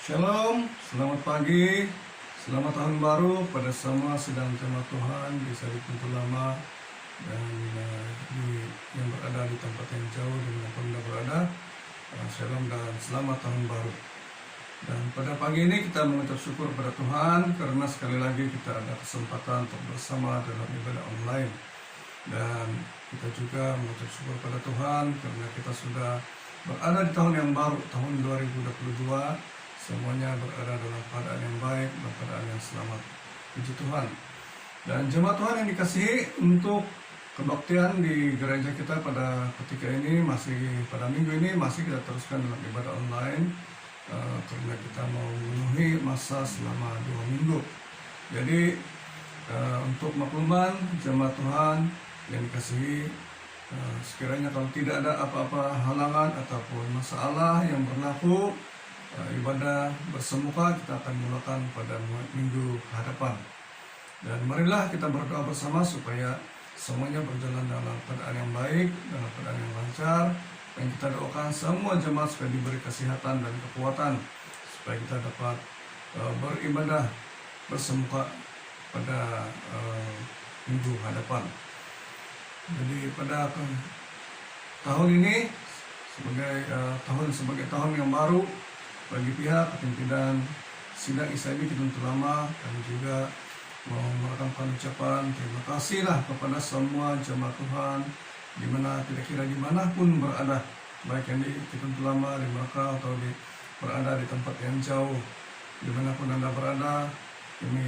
Shalom, selamat pagi, selamat tahun baru pada semua sedang jemaat Tuhan di Sari Pintu Lama dan yang berada di tempat yang jauh dimanapun Anda berada. Shalom dan selamat tahun baru. Dan pada pagi ini kita mengucap syukur pada Tuhan karena sekali lagi kita ada kesempatan untuk bersama dalam ibadah online. Dan kita juga mengucap syukur pada Tuhan karena kita sudah berada di tahun yang baru, tahun 2022. Semuanya berada dalam keadaan yang baik, dalam keadaan yang selamat. Puji Tuhan. Dan jemaat Tuhan yang dikasihi, untuk kebaktian di gereja kita pada ketika ini, pada minggu ini masih kita teruskan dalam ibadah online karena kita mau memenuhi masa selama 2 minggu. Jadi untuk makluman jemaat Tuhan yang dikasihi, sekiranya kalau tidak ada apa-apa halangan ataupun masalah yang berlaku, ibadah bersemuka kita akan mulakan pada minggu hadapan. Dan marilah kita berdoa bersama supaya semuanya berjalan dalam keadaan yang baik, dalam keadaan yang lancar. Dan kita doakan semua jemaat supaya diberi kesehatan dan kekuatan supaya kita dapat beribadah bersemuka pada minggu hadapan. Jadi pada tahun ini sebagai tahun yang baru bagi pihak pimpinan sidang ISIB Kidung Lama, kami juga mau melakukan ucapan terima kasihlah kepada semua jemaat Tuhan tidak kira dimanapun berada, baik yang di Kidung Lama, di Merakah atau berada di tempat yang jauh, dimanapun Anda berada. Kami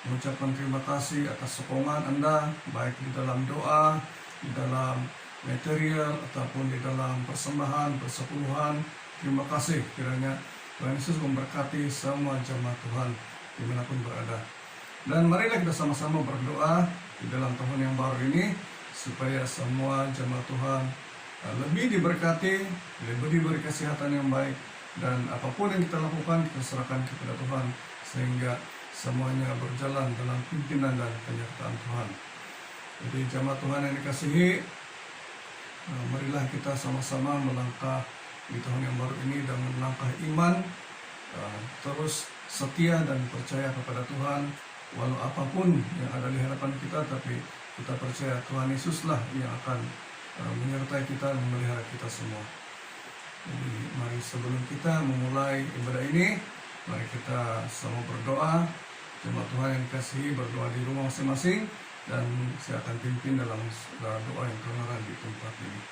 mengucapkan terima kasih atas sokongan Anda, baik di dalam doa, di dalam material ataupun di dalam persembahan, persepuluhan. Terima kasih, kiranya Tuhan Yesus memberkati semua jemaat Tuhan dimanapun berada. Dan marilah kita sama-sama berdoa di dalam tahun yang baru ini supaya semua jemaat Tuhan lebih diberkati, lebih diberi kesehatan yang baik, dan apapun yang kita lakukan kita serahkan kepada Tuhan sehingga semuanya berjalan dalam pimpinan dan penyertaan Tuhan. Jadi jemaat Tuhan yang dikasihi, marilah kita sama-sama melangkah di tahun yang baru ini dengan langkah iman, terus setia dan percaya kepada Tuhan walau apapun yang ada di hadapan kita, tapi kita percaya Tuhan Yesuslah yang akan menyertai kita, memelihara kita semua. Jadi mari sebelum kita memulai ibadah ini, mari kita sama berdoa. Jemaat Tuhan yang dikasihi, berdoa di rumah masing-masing, dan saya akan pimpin dalam doa yang kebenaran di tempat ini.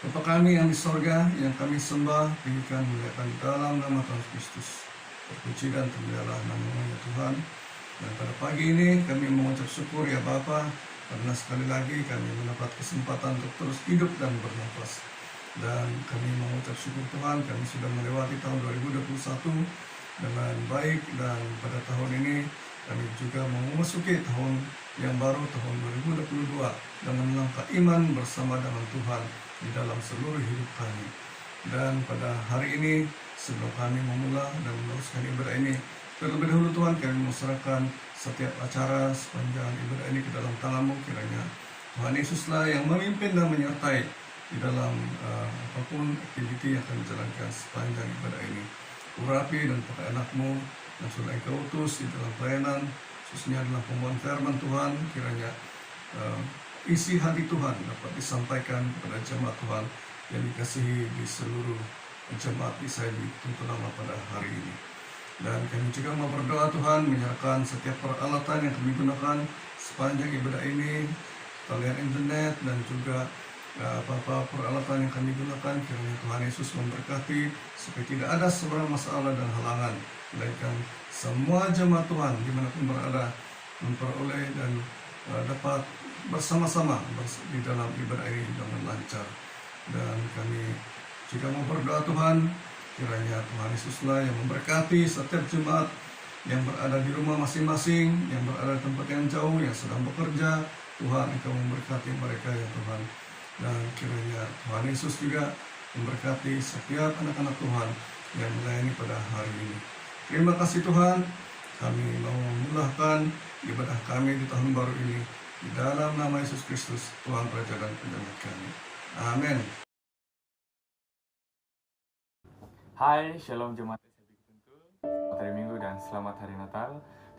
Bapa kami yang di sorga, yang kami sembah, tinggikan, muliakan dalam nama Tuhan Kristus. Terpuji dan termulialah nama-Nya Tuhan. Dan pada pagi ini kami mengucap syukur ya Bapa, karena sekali lagi kami mendapat kesempatan untuk terus hidup dan bernafas. Dan kami mengucap syukur Tuhan, kami sudah melewati tahun 2021 dengan baik, dan pada tahun ini kami juga mau memasuki tahun yang baru, tahun 2022, dengan langkah iman bersama dengan Tuhan di dalam seluruh hidup kami. Dan pada hari ini sebelum kami memulai dan meneruskan ibadah ini, terlebih dahulu Tuhan kami menyerahkan setiap acara sepanjang ibadah ini ke dalam tangan-Mu. Kiranya Tuhan Yesuslah yang memimpin dan menyertai di dalam apapun aktiviti yang akan dijalankan sepanjang ibadah ini. Urapi dan pakai anak-Mu yang sudah Engkau utus di dalam pelayanan, khususnya adalah pembawaan firman Tuhan. Kiranya isi hati Tuhan dapat disampaikan kepada jemaat Tuhan yang dikasihi di seluruh jemaat ISIB Kidung Lama pada hari ini. Dan kami juga mau berdoa Tuhan, menyerahkan setiap peralatan yang kami gunakan sepanjang ibadah ini, talian internet dan juga apa-apa peralatan yang kami gunakan. Kiranya Tuhan Yesus memberkati supaya tidak ada sebarang masalah dan halangan, melainkan semua jemaat Tuhan dimanapun berada memperoleh dan dapat bersama-sama di dalam ibadah ini dengan lancar. Dan kami juga mau berdoa Tuhan, kiranya Tuhan Yesuslah yang memberkati setiap jemaat yang berada di rumah masing-masing, yang berada di tempat yang jauh, yang sedang bekerja. Tuhan, Engkau memberkati mereka ya Tuhan. Dan kiranya Tuhan Yesus juga memberkati setiap anak-anak Tuhan yang melayani pada hari ini. Terima kasih Tuhan, kami mau memulahkan ibadah kami di tahun baru ini di dalam nama Yesus Kristus, Tuhan Raja dan Penyelamat kami. Amin. Hai, Shalom Jemaat SIB Ketuntul. Selamat hari Minggu dan selamat hari Natal.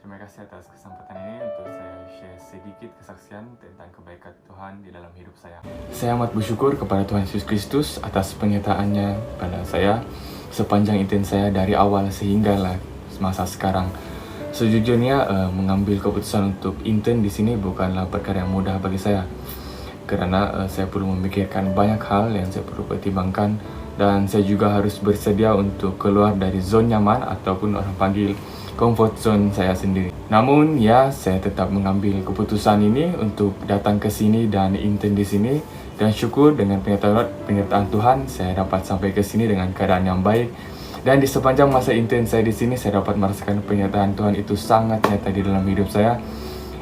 Terima kasih atas kesempatan ini untuk saya share sedikit kesaksian tentang kebaikan Tuhan di dalam hidup saya. Saya amat bersyukur kepada Tuhan Yesus Kristus atas penyertaannya pada saya sepanjang intens saya dari awal sehinggalah masa sekarang. Sejujurnya mengambil keputusan untuk intern di sini bukanlah perkara yang mudah bagi saya. Karena saya perlu memikirkan banyak hal yang saya perlu pertimbangkan, dan saya juga harus bersedia untuk keluar dari zona nyaman ataupun orang panggil comfort zone saya sendiri. Namun ya, saya tetap mengambil keputusan ini untuk datang ke sini dan intern di sini, dan syukur dengan penyertaan Tuhan saya dapat sampai ke sini dengan keadaan yang baik. Dan di sepanjang masa intern saya di sini, saya dapat merasakan penyertaan Tuhan itu sangat nyata di dalam hidup saya.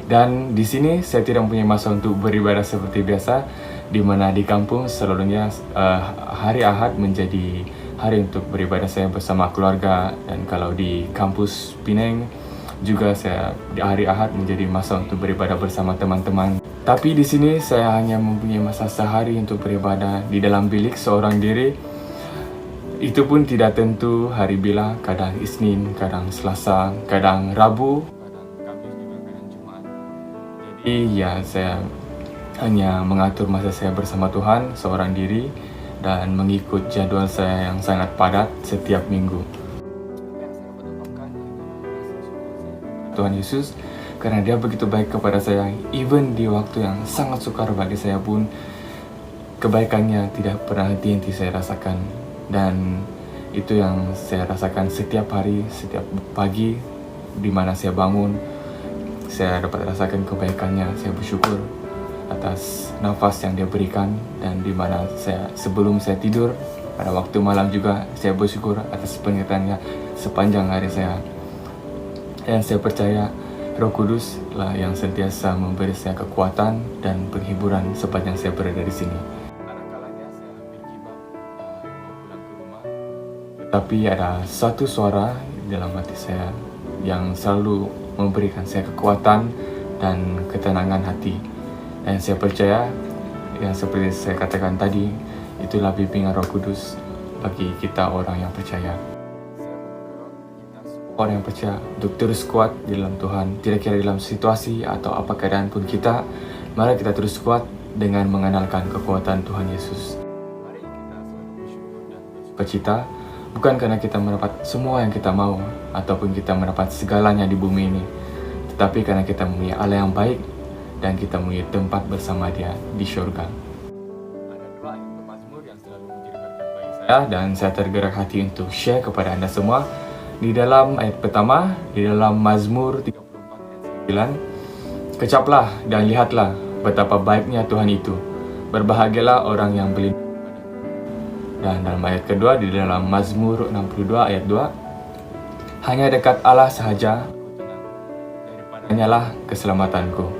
Dan di sini saya tidak mempunyai masa untuk beribadah seperti biasa, di mana di kampung selalunya hari Ahad menjadi hari untuk beribadah saya bersama keluarga, dan kalau di kampus Penang juga saya di hari Ahad menjadi masa untuk beribadah bersama teman-teman. Tapi di sini saya hanya mempunyai masa sehari untuk beribadah di dalam bilik seorang diri. Itu pun tidak tentu hari bila, kadang Isnin, kadang Selasa, kadang Rabu, kadang Kamis juga, kadang Jumat. Jadi ya, saya hanya mengatur masa saya bersama Tuhan seorang diri dan mengikut jadwal saya yang sangat padat setiap minggu. Tuhan Yesus, karena Dia begitu baik kepada saya, even di waktu yang sangat sukar bagi saya pun, kebaikannya tidak pernah henti-henti saya rasakan. Dan itu yang saya rasakan setiap hari, setiap pagi di mana saya bangun, saya dapat rasakan kebaikannya. Saya bersyukur atas nafas yang Dia berikan, dan di mana saya sebelum saya tidur pada waktu malam juga saya bersyukur atas penyertaannya sepanjang hari saya. Dan saya percaya Roh Kudus lah yang sentiasa memberi saya kekuatan dan penghiburan sepanjang saya berada di sini. Kadang-kadangnya saya ambil kibat dan mau pulang ke rumah, tetapi ada satu suara dalam hati saya yang selalu memberikan saya kekuatan dan ketenangan hati. Dan saya percaya, yang seperti saya katakan tadi, itulah bimbingan Roh Kudus bagi kita orang yang percaya. Orang yang percaya untuk terus kuat di dalam Tuhan, tidak kira dalam situasi atau apa keadaan pun kita, mari kita terus kuat dengan mengandalkan kekuatan Tuhan Yesus. Mari kita selalu bersyukur dan bersukacita, bukan karena kita mendapat semua yang kita mau ataupun kita mendapat segalanya di bumi ini, tetapi karena kita mempunyai Allah yang baik dan kita mempunyai tempat bersama Dia di surga. Ada dua ayat pemazmur yang selalu menjadi berkat bagi saya, dan saya tergerak hati untuk share kepada Anda semua. Di dalam ayat pertama, di dalam Mazmur 34 ayat 9, kecaplah dan lihatlah betapa baiknya Tuhan itu, berbahagialah orang yang berlindung kepada-Nya. Dan dalam ayat kedua, di dalam Mazmur 62 ayat 2, hanya dekat Allah sahaja, daripadanya lah keselamatanku.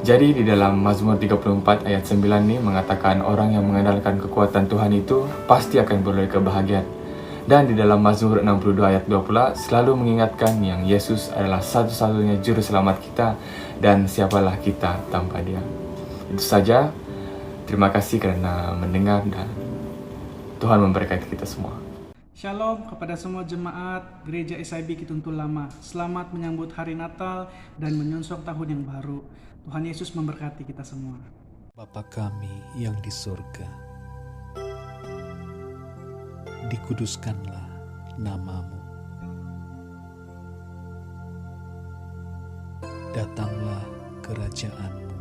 Jadi di dalam Mazmur 34 ayat 9 ini mengatakan orang yang mengandalkan kekuatan Tuhan itu pasti akan beroleh kebahagiaan. Dan di dalam Mazmur 62 ayat 2 pula selalu mengingatkan yang Yesus adalah satu-satunya juru selamat kita, dan siapalah kita tanpa Dia. Itu saja. Terima kasih kerana mendengar, dan Tuhan memberkati kita semua. Shalom kepada semua jemaat Gereja SIB Ketuntul Lama. Selamat menyambut hari Natal dan menyongsong tahun yang baru. Tuhan Yesus memberkati kita semua. Bapa kami yang di surga, dikuduskanlah nama-Mu. Datanglah kerajaan-Mu.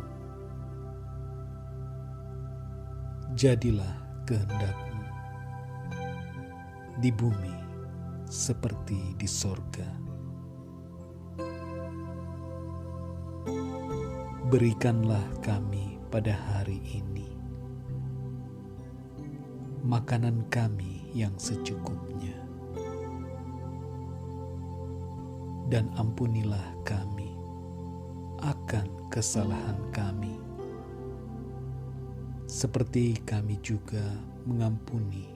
Jadilah kehendak-Mu di bumi seperti di sorga. Berikanlah kami pada hari ini makanan kami yang secukupnya, dan ampunilah kami akan kesalahan kami, seperti kami juga mengampuni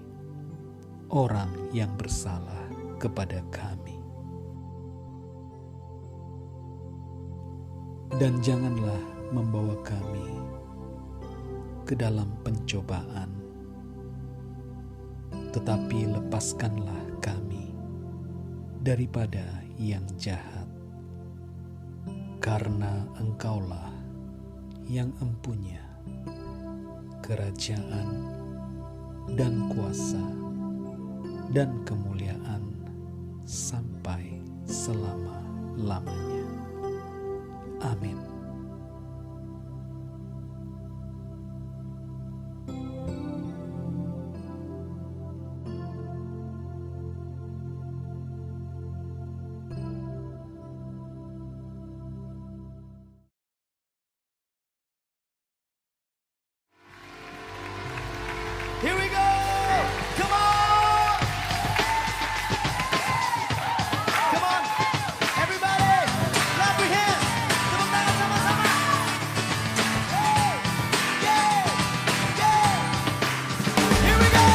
orang yang bersalah kepada kami. Dan janganlah membawa kami ke dalam pencobaan, tetapi lepaskanlah kami daripada yang jahat. Karena Engkaulah yang empunya kerajaan dan kuasa dan kemuliaan sampai selama-lamanya. Amin. Here we go! Come on! Come on! Everybody! Clap your hands! Tepuk tangan sama-sama! Hey! Yeah! Yeah! Here we go!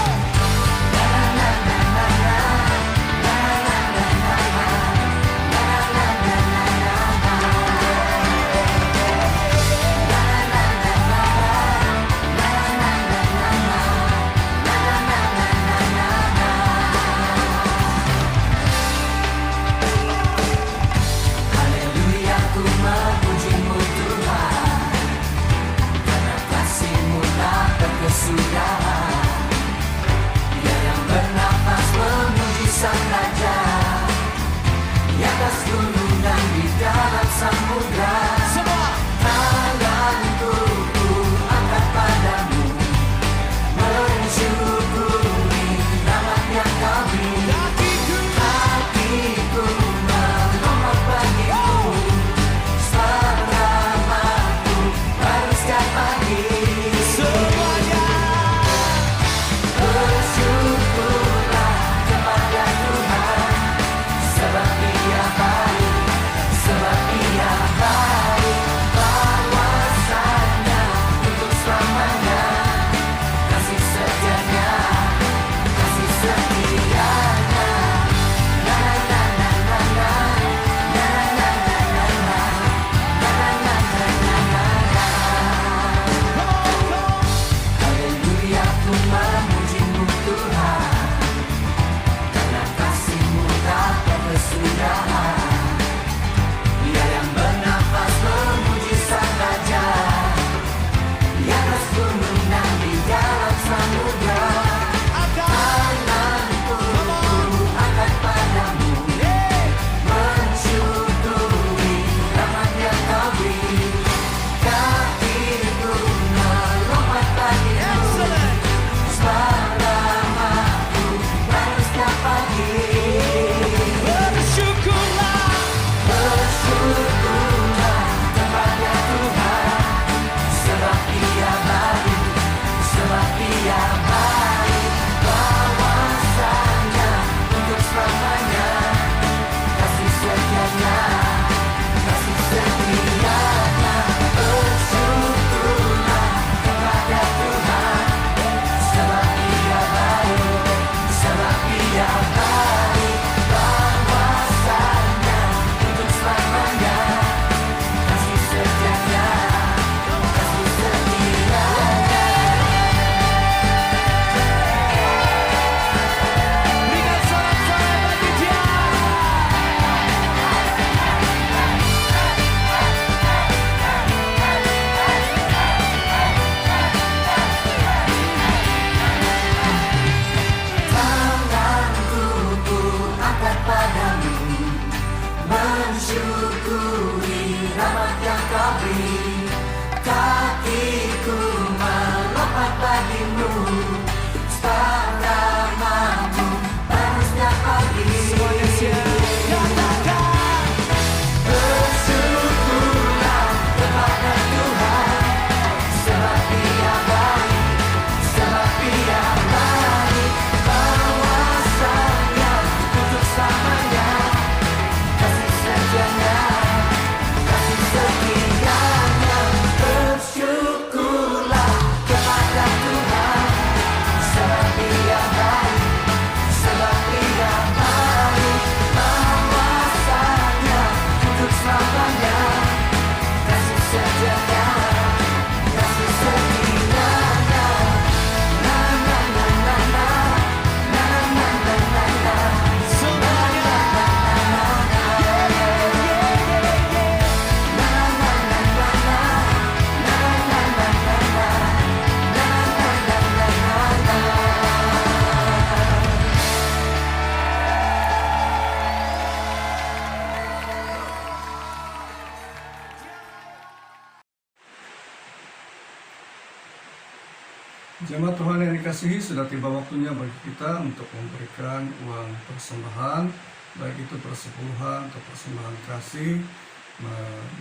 Jemaat Tuhan yang dikasihi, sudah tiba waktunya bagi kita untuk memberikan uang persembahan, baik itu persepuluhan atau persembahan kasih.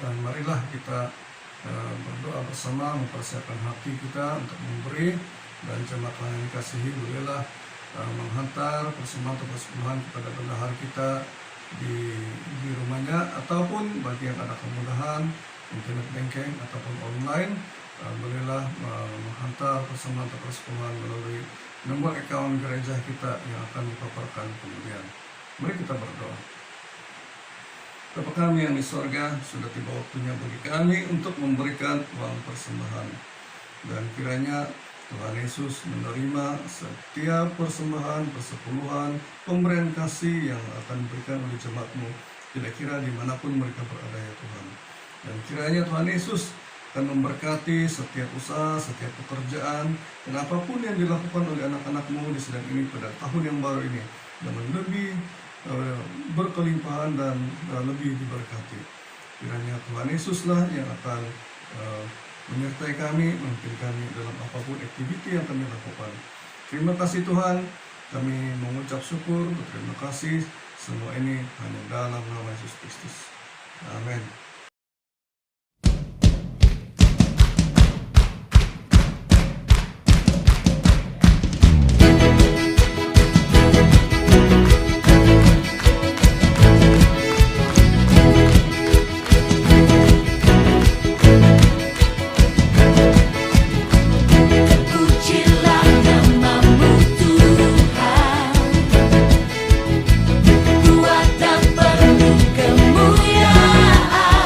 Dan marilah kita berdoa bersama, mempersiapkan hati kita untuk memberi. Dan jemaat Tuhan yang dikasihi, bolehlah menghantar persembahan atau persepuluhan kepada bendahara kita di rumahnya, ataupun bagi yang ada kemudahan internet banking ataupun online, bolehlah menghantar persembahan atau persepuluhan melalui nomor account gereja kita yang akan dipaparkan kemudian. Mari kita berdoa. Bapa kami yang di sorga, sudah tiba waktunya bagi kami untuk memberikan uang persembahan. Dan kiranya Tuhan Yesus menerima setiap persembahan, persepuluhan, pemberian kasih yang akan diberikan oleh jemaat-Mu, tidak kira dimanapun mereka berada ya Tuhan. Dan kiranya Tuhan Yesus akan memberkati setiap usaha, setiap pekerjaan, dan apapun yang dilakukan oleh anak-anak-Mu di sedang ini pada tahun yang baru ini, dan lebih berkelimpahan dan lebih diberkati. Kiranya Tuhan Yesuslah yang akan menyertai kami, memimpin kami dalam apapun aktiviti yang kami lakukan. Terima kasih Tuhan, kami mengucap syukur, berterima kasih, semua ini hanya dalam nama Yesus Kristus. Amin. Pujilah namamu Tuhan, kuat dan penuh kemuliaan.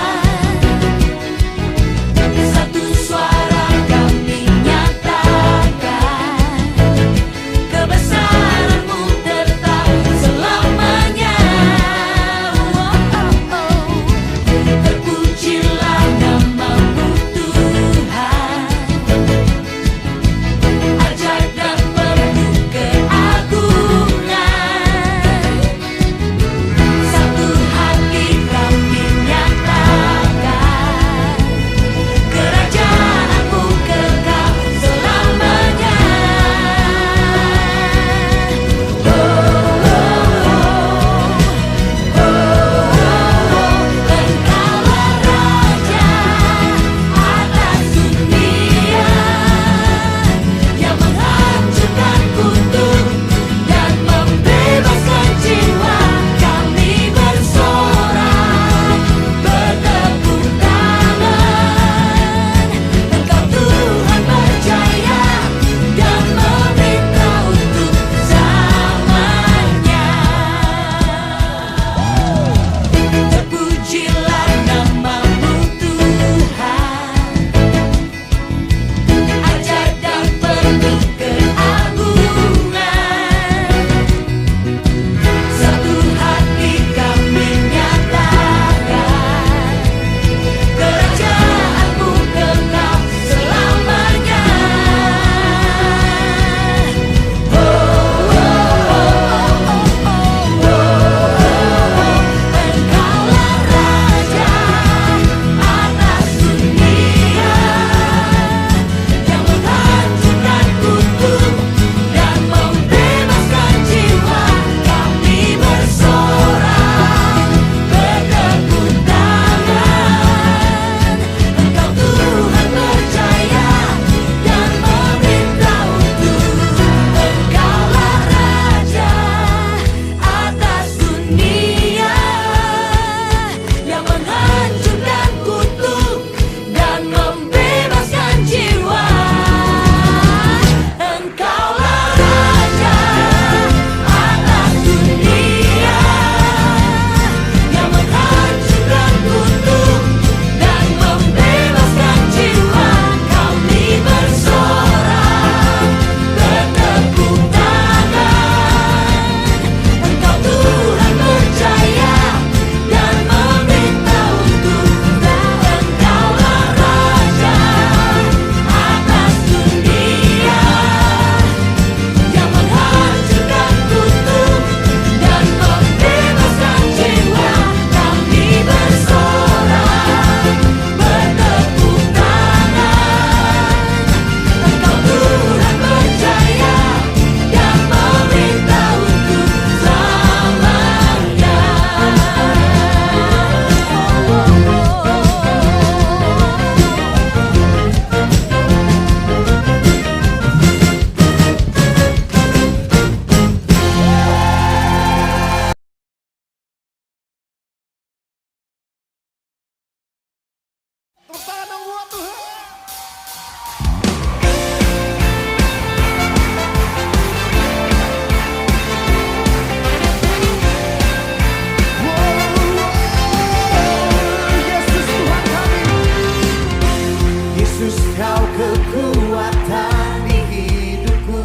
kekuatan di hidupku,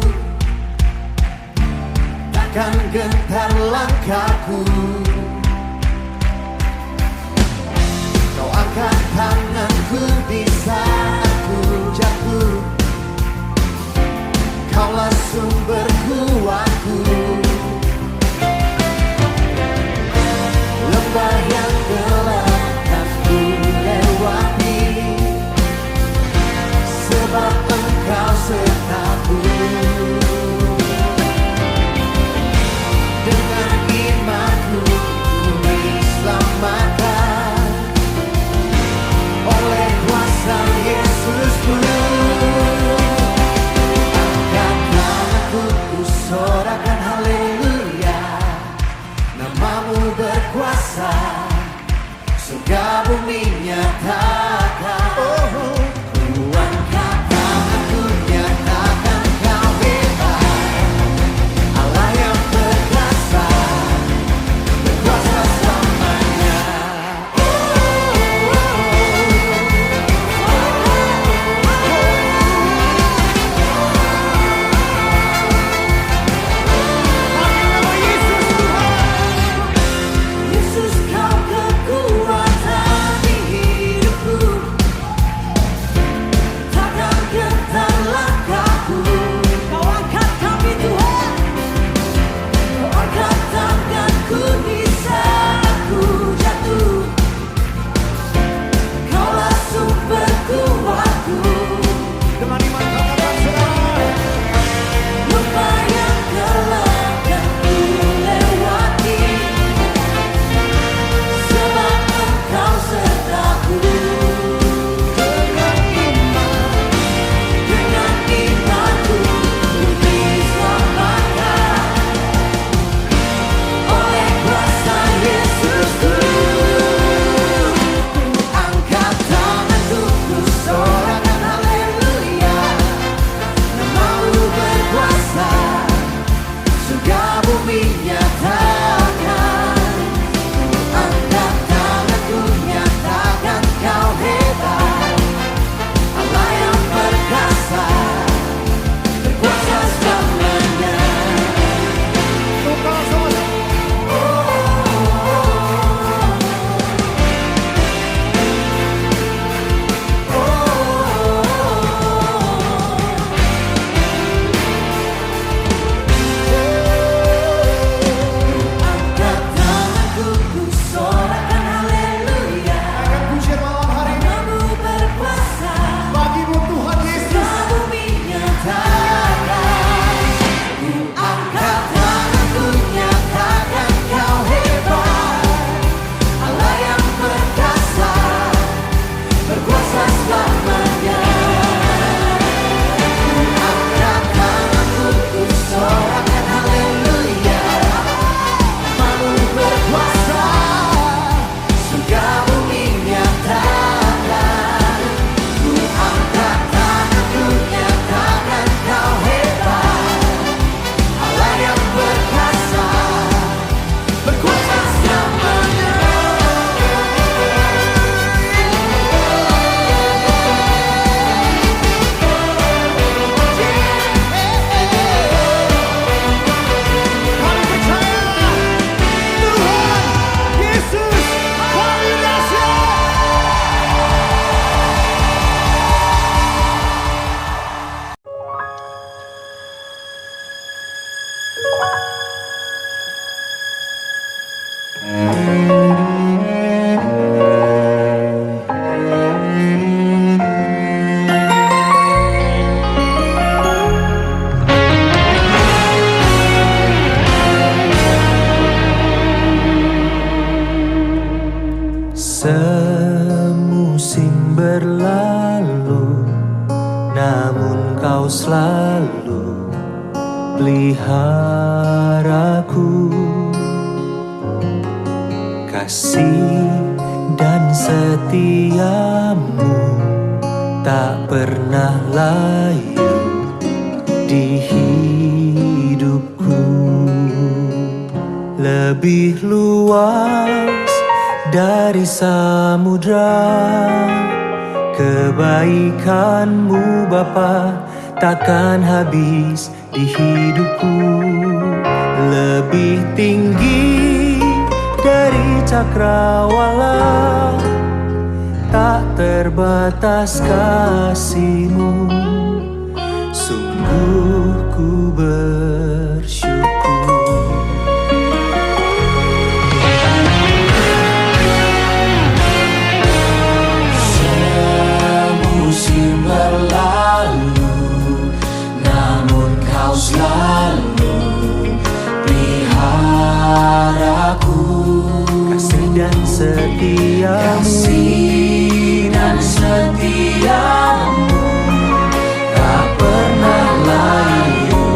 takkan gentar langkahku. Kau angkat tanganku di saat ku jatuh, Kaulah sumber kuatku. Lembah yang gelap kan ku lewati, sebab Engkau sertaku. Dengan imanku ku diselamatkan oleh kuasa Yesusku. Angkat tanganku ku sorakan haleluya, namamu berkuasa, surga bumi nyatakan. Ku angkat tanganku nyatakan Kau hebat, Allah yang perkasa, berkuasa selamanya. Yesus, Kau kekuatan di hidupku, takkan gentar langkahku. Kau angkat kami Tuhan, Kau angkat tanganku di saat ku jatuh, Kaulah sumber kuatku. Dengan iman katakan saudara, lembah yang gelap kan ku lewati, sebab Engkau sertaku. Dengan imanku ku diselamatkan oleh kuasa Yesusku. Angkat tanganku ku sorakan haleluya, namamu berkuasa, surga bumi nyatakan. Angkat tanganku nyatakan Kau hebat, Allah yang perkasa, berkuasa selamanya. Angkat tanganku ku sorakan haleluya, namamu berkuasa, bagimu Tuhan Yesus, bumi nyatakan. Ku angkat tanganku nyatakan Kau hebat, Allah yang perkasa, berkuasa selamanya. Ku angkat tanganku ku sorakan haleluya, namamu berkuasa, surga bumi nyatakan. Ku angkat tanganku nyatakan Kau hebat, Allah yang perkasa, berkuasa selamanya. Kami percaya Tuhan Yesus kami dahsyat. Semusim berlalu, namun Kau selalu peliharaku. Kasih dan setiamu tak pernah layu di hidupku. Lebih luas dari samudra Kebaikan-Mu Bapa takkan habis di hidupku, lebih tinggi dari cakrawala, tak terbatas kasih-Mu, sungguh ku bersyukur. Musim berlalu, namun Kau selalu peliharaku. Kasih dan setiamu, Kasih dan setiamu tak pernah layu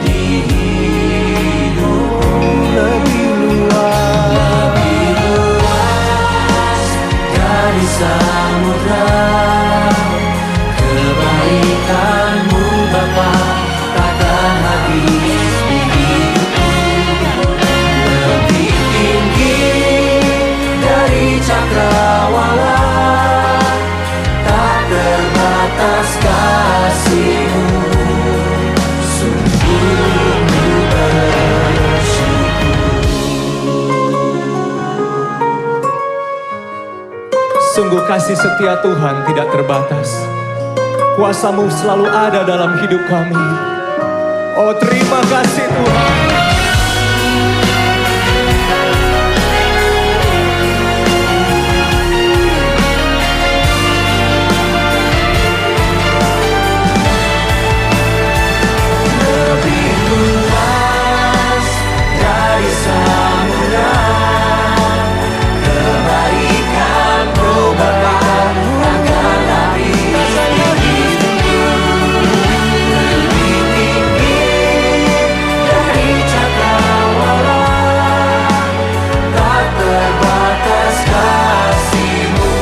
di hidupku. lebih luas Dari samudra, kebaikan-Mu Bapa takkan habis di hidupku, lebih tinggi dari cakrawala, tak terbatas kasih-Mu, sungguh ku bersyukur. Sungguh kasih setia Tuhan tidak terbatas. Kuasa-Mu selalu ada dalam hidup kami. Oh, terima kasih Tuhan. Lebih luas dari samudra, kebaikan-Mu Bapa takkan habis di hidupku, lebih tinggi dari cakrawala, tak terbatas kasih-Mu,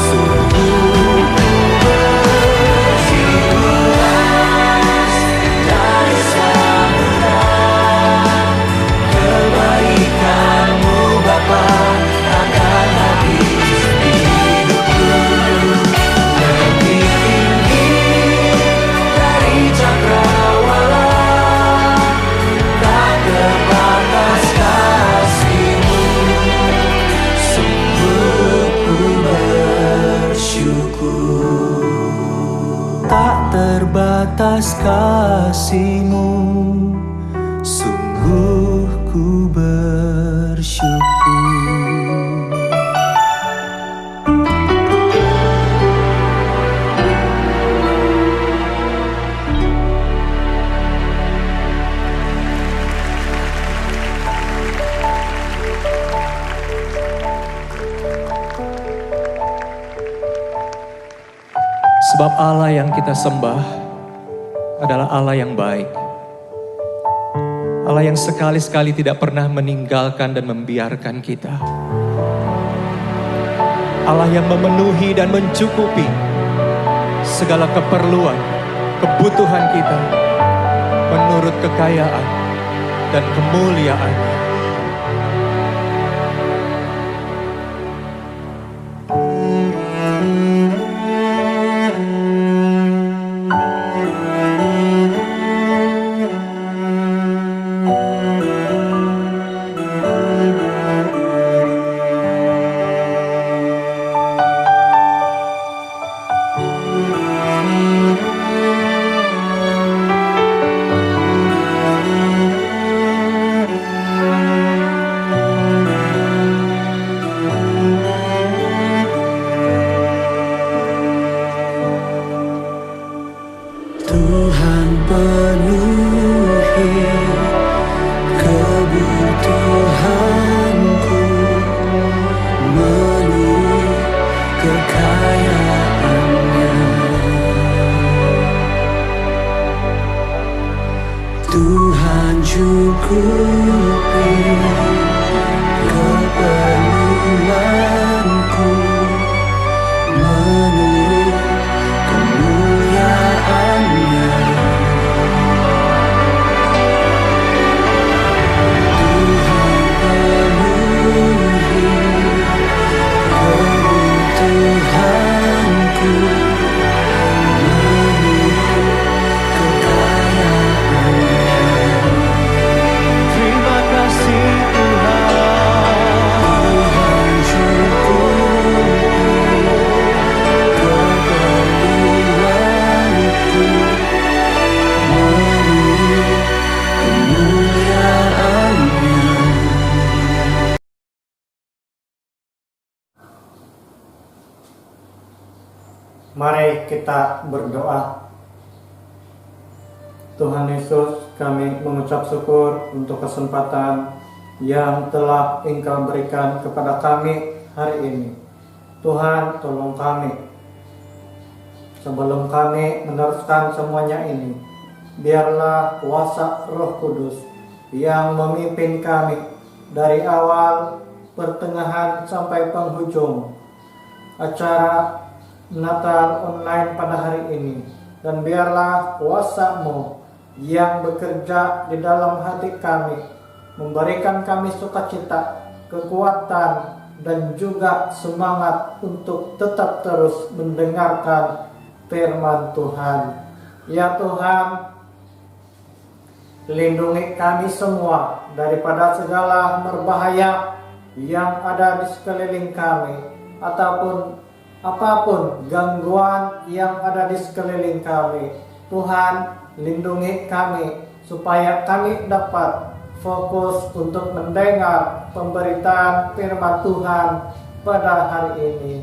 sungguh ku bersyukur. Dari samudra, kebaikan-Mu Bapa takkan habis di hidupku, lebih tinggi dari cakrawala, tak terbatas kasih-Mu, sungguh ku bersyukur. tak terbatas kasih-Mu, sungguh ku bersyukur. Sebab Allah yang kita sembah adalah Allah yang baik. Allah yang sekali-sekali tidak pernah meninggalkan dan membiarkan kita. Allah yang memenuhi dan mencukupi segala keperluan, kebutuhan kita menurut kekayaan dan kemuliaan-Nya. Tuhan penuhi kebutuhanku menurut kekayaan-Nya. Tuhan cukupi keperluanku menurut kemuliaan-Nya. Tuhan penuhi kebutuhan Mari kita berdoa. Tuhan Yesus, kami mengucap syukur untuk kesempatan yang telah Engkau berikan kepada kami hari ini. Tuhan, tolong kami. Sebelum kami meneruskan semuanya ini, biarlah kuasa Roh Kudus yang memimpin kami dari awal, pertengahan sampai penghujung acara Natal online pada hari ini. Dan biarlah kuasa-Mu yang bekerja di dalam hati kami, memberikan kami sukacita, kekuatan, dan juga semangat untuk tetap terus mendengarkan firman Tuhan. Ya Tuhan, lindungi kami semua daripada segala berbahaya yang ada di sekeliling kami, ataupun apapun gangguan yang ada di sekeliling kami. Tuhan, lindungi kami supaya kami dapat fokus untuk mendengar pemberitaan firman Tuhan pada hari ini.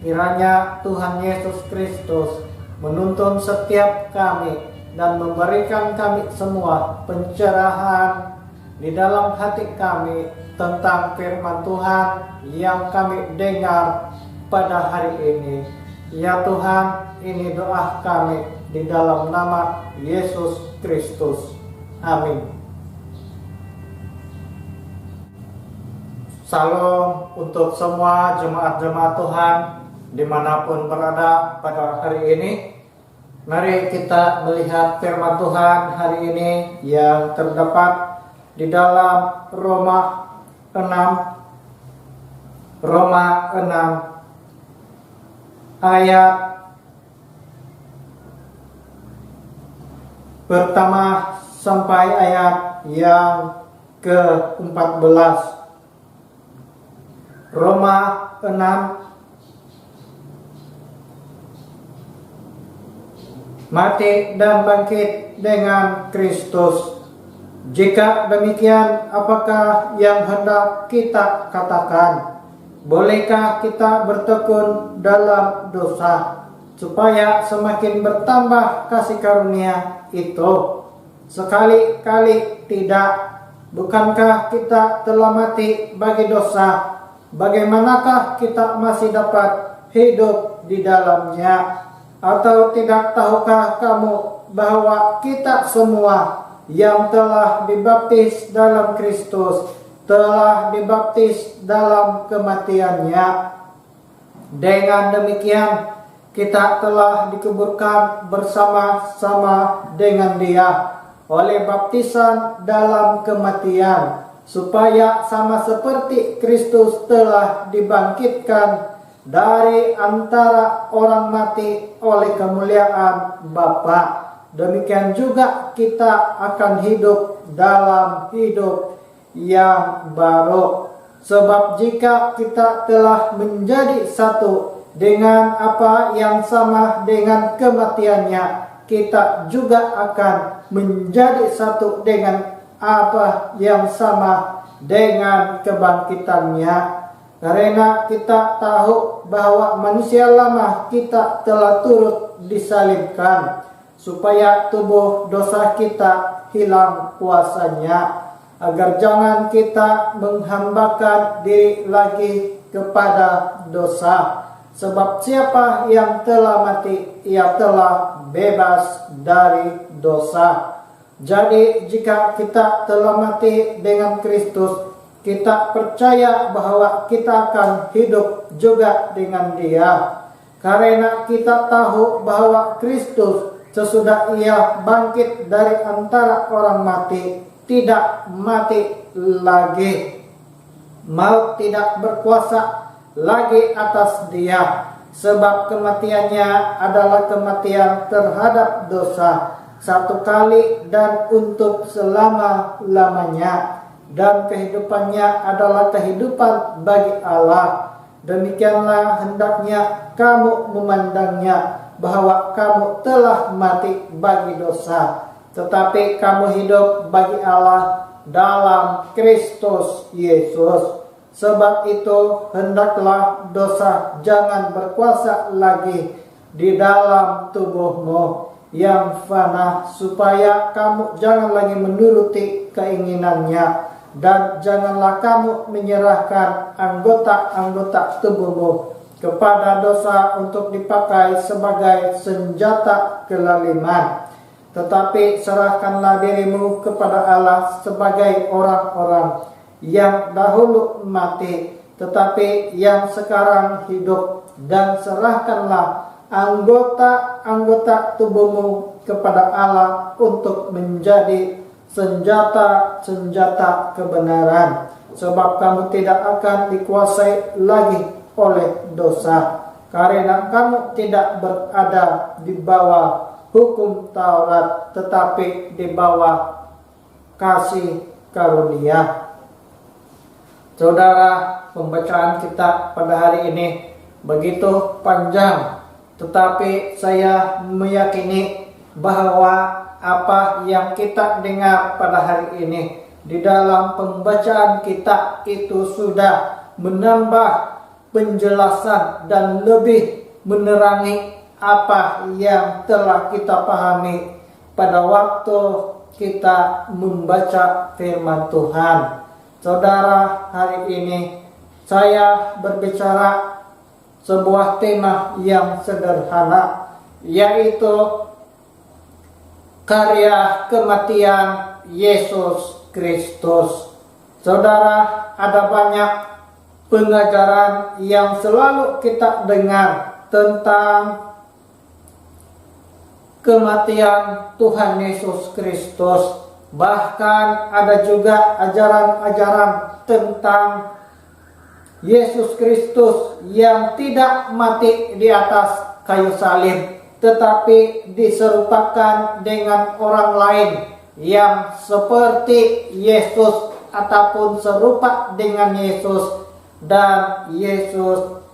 Kiranya Tuhan Yesus Kristus menuntun setiap kami dan memberikan kami semua pencerahan di dalam hati kami tentang firman Tuhan yang kami dengar pada hari ini. Ya Tuhan, ini doa kami di dalam nama Yesus Kristus. Amin. Salam untuk semua jemaat-jemaat Tuhan dimanapun berada pada hari ini. Mari kita melihat firman Tuhan hari ini yang terdapat di dalam Roma 6 ayat pertama sampai ayat yang ke-14. Roma 6. Mati dan bangkit dengan Kristus. Jika demikian, apakah yang hendak kita katakan? Bolehkah kita bertekun dalam dosa supaya semakin bertambah kasih karunia itu? Sekali-kali tidak. Bukankah kita telah mati bagi dosa? Bagaimanakah kita masih dapat hidup di dalamnya? Atau tidak tahukah kamu bahwa kita semua yang telah dibaptis dalam Kristus telah dibaptis dalam kematiannya? Dengan demikian kita telah dikuburkan bersama-sama dengan Dia oleh baptisan dalam kematian, supaya sama seperti Kristus telah dibangkitkan dari antara orang mati oleh kemuliaan Bapa, demikian juga kita akan hidup dalam hidup yang baru. Sebab jika kita telah menjadi satu dengan apa yang sama dengan kematiannya, kita juga akan menjadi satu dengan apa yang sama dengan kebangkitannya. Karena kita tahu bahwa manusia lama kita telah turut disalibkan, supaya tubuh dosa kita hilang kuasanya, agar jangan kita menghambakan diri lagi kepada dosa. Sebab siapa yang telah mati, ia telah bebas dari dosa. Jadi jika kita telah mati dengan Kristus, kita percaya bahwa kita akan hidup juga dengan Dia. Karena kita tahu bahwa Kristus sesudah Ia bangkit dari antara orang mati, tidak mati lagi. Maut tidak berkuasa lagi atas Dia, sebab kematiannya adalah kematian terhadap dosa, satu kali dan untuk selama-lamanya. Dan kehidupannya adalah kehidupan bagi Allah. Demikianlah hendaknya kamu memandangnya, bahwa kamu telah mati bagi dosa, tetapi kamu hidup bagi Allah dalam Kristus Yesus. Sebab itu hendaklah dosa jangan berkuasa lagi di dalam tubuhmu yang fana, supaya kamu jangan lagi menuruti keinginannya, dan janganlah kamu menyerahkan anggota-anggota tubuhmu kepada dosa untuk dipakai sebagai senjata kelaliman. Tetapi serahkanlah dirimu kepada Allah sebagai orang-orang yang dahulu mati, tetapi yang sekarang hidup, dan serahkanlah anggota-anggota tubuhmu kepada Allah untuk menjadi senjata-senjata kebenaran, sebab kamu tidak akan dikuasai lagi oleh dosa, karena kamu tidak berada di bawah hukum Taurat, tetapi di bawah kasih karunia. Saudara, pembacaan kita pada hari ini begitu panjang, tetapi saya meyakini bahwa apa yang kita dengar pada hari ini di dalam pembacaan kita itu sudah menambah penjelasan dan lebih menerangi apa yang telah kita pahami pada waktu kita membaca firman Tuhan. Saudara, hari ini saya berbicara sebuah tema yang sederhana, yaitu karya kematian Yesus Kristus. Saudara, ada banyak pengajaran yang selalu kita dengar tentang kematian Tuhan Yesus Kristus. Bahkan ada juga ajaran-ajaran tentang Yesus Kristus yang tidak mati di atas kayu salib, tetapi diserupakan dengan orang lain yang seperti Yesus ataupun serupa dengan Yesus, dan Yesus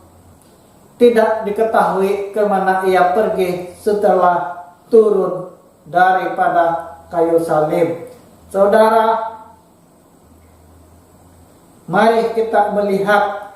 tidak diketahui kemana ia pergi setelah turun daripada kayu salib. Saudara, mari kita melihat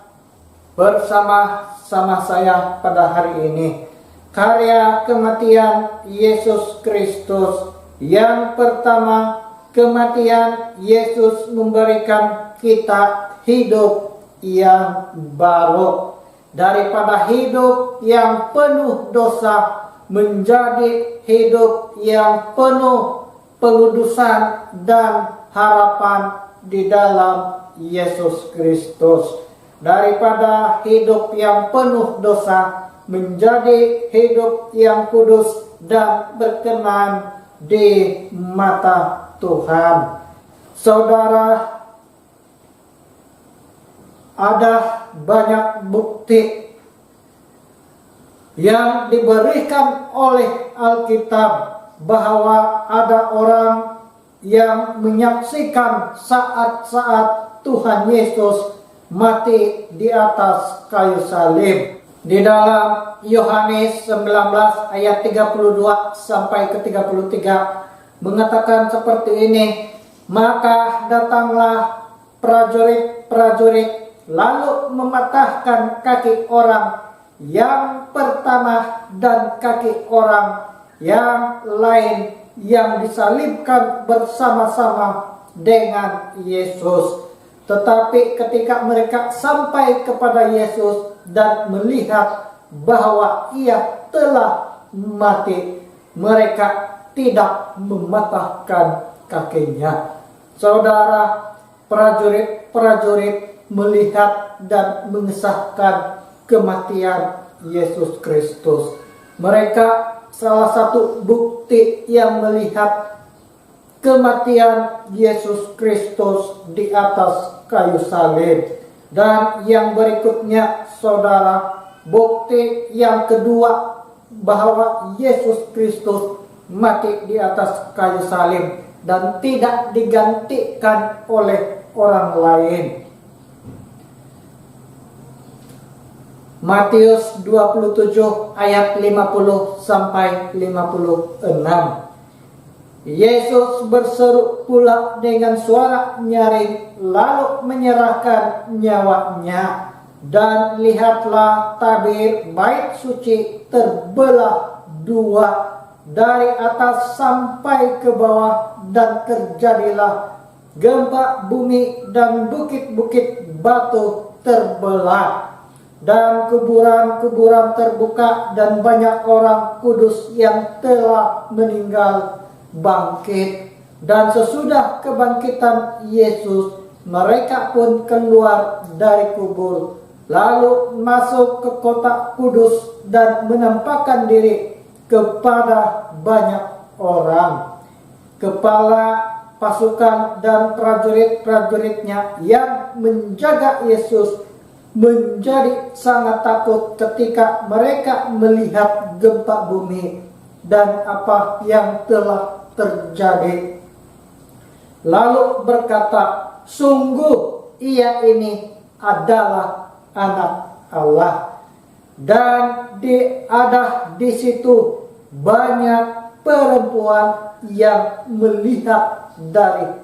bersama-sama saya pada hari ini karya kematian Yesus Kristus. Yang pertama, kematian Yesus memberikan kita hidup yang baru. Daripada hidup yang penuh dosa menjadi hidup yang penuh pengudusan dan harapan di dalam Yesus Kristus. Daripada hidup yang penuh dosa menjadi hidup yang kudus dan berkenan di mata Tuhan. Saudara, ada banyak bukti yang diberikan oleh Alkitab bahwa ada orang yang menyaksikan saat-saat Tuhan Yesus mati di atas kayu salib. Di dalam Yohanes 19 ayat 32 sampai ke 33 mengatakan seperti ini, maka datanglah prajurit-prajurit lalu mematahkan kaki orang yang pertama dan kaki orang yang lain yang disalibkan bersama-sama dengan Yesus. Tetapi ketika mereka sampai kepada Yesus dan melihat bahwa ia telah mati, mereka tidak mematahkan kakinya. Saudara, prajurit-prajurit melihat dan mengesahkan kematian Yesus Kristus. Mereka salah satu bukti yang melihat kematian Yesus Kristus di atas kayu salib. Dan yang berikutnya, saudara, bukti yang kedua bahwa Yesus Kristus mati di atas kayu salib dan tidak digantikan oleh orang lain. Matius 27 ayat 50 sampai 56. Yesus berseru pula dengan suara nyaring lalu menyerahkan nyawanya. Dan lihatlah tabir bait suci terbelah dua dari atas sampai ke bawah, dan terjadilah gempa bumi dan bukit-bukit batu terbelah, dan kuburan-kuburan terbuka, dan banyak orang kudus yang telah meninggal bangkit. Dan sesudah kebangkitan Yesus, mereka pun keluar dari kubur, lalu masuk ke kota kudus dan menampakkan diri kepada banyak orang. Kepala pasukan dan prajurit-prajuritnya yang menjaga Yesus menjadi sangat takut ketika mereka melihat gempa bumi dan apa yang telah terjadi. Lalu berkata, sungguh ia ini adalah Anak Allah. Dan ada di situ banyak perempuan yang melihat dari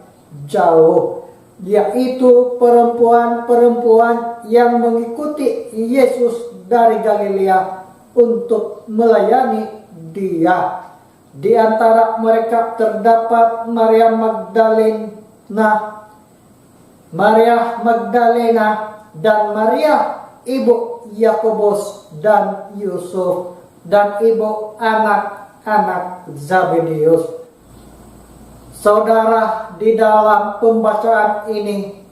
jauh, yaitu perempuan-perempuan yang mengikuti Yesus dari Galilea untuk melayani Dia. Di antara mereka terdapat Maria Magdalena dan Maria ibu Yakobus dan Yusuf, dan ibu anak-anak Zabedeus. Saudara, di dalam pembacaan ini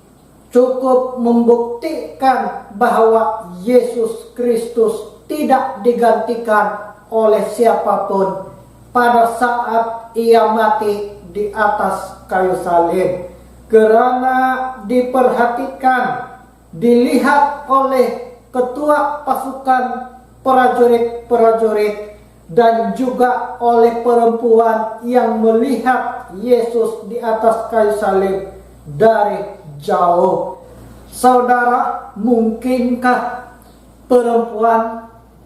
cukup membuktikan bahwa Yesus Kristus tidak digantikan oleh siapapun pada saat ia mati di atas kayu salib, karena diperhatikan, dilihat oleh ketua pasukan prajurit-prajurit dan juga oleh perempuan yang melihat Yesus di atas kayu salib dari jauh. Saudara, mungkinkah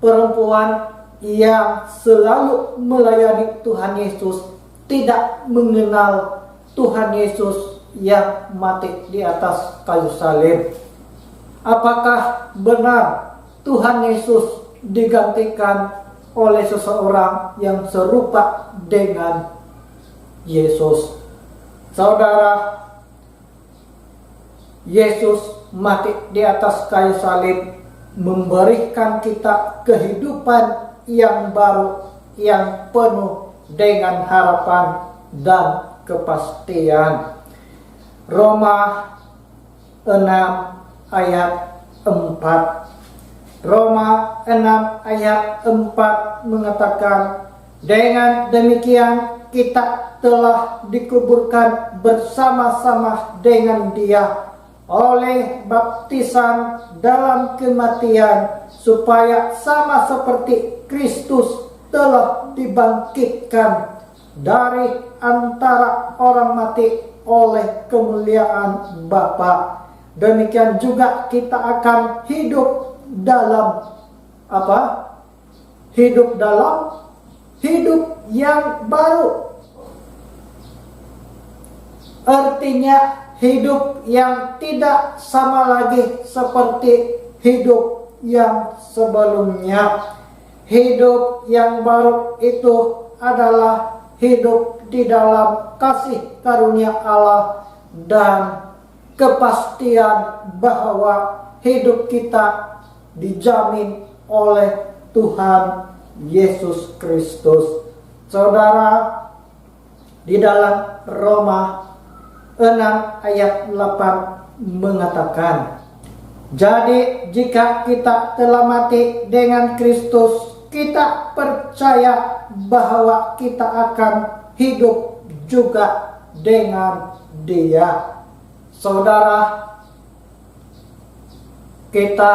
perempuan yang selalu melayani Tuhan Yesus tidak mengenal Tuhan Yesus yang mati di atas kayu salib? Apakah benar Tuhan Yesus digantikan oleh seseorang yang serupa dengan Yesus? Saudara, Yesus mati di atas kayu salib memberikan kita kehidupan yang baru, yang penuh dengan harapan dan kepastian. Roma 6 ayat 4. Roma 6 ayat 4 mengatakan, dengan demikian kita telah dikuburkan bersama-sama dengan Dia oleh baptisan dalam kematian, supaya sama seperti Kristus telah dibangkitkan dari antara orang mati oleh kemuliaan Bapa, demikian juga kita akan hidup dalam apa? Hidup yang baru. Artinya hidup yang tidak sama lagi seperti hidup yang sebelumnya. Hidup yang baru itu adalah hidup di dalam kasih karunia Allah dan kepastian bahwa hidup kita dijamin oleh Tuhan Yesus Kristus. Saudara, di dalam Roma 6 ayat 8 mengatakan, jadi jika kita telah mati dengan Kristus, kita percaya bahwa kita akan hidup juga dengan Dia. Saudara, kita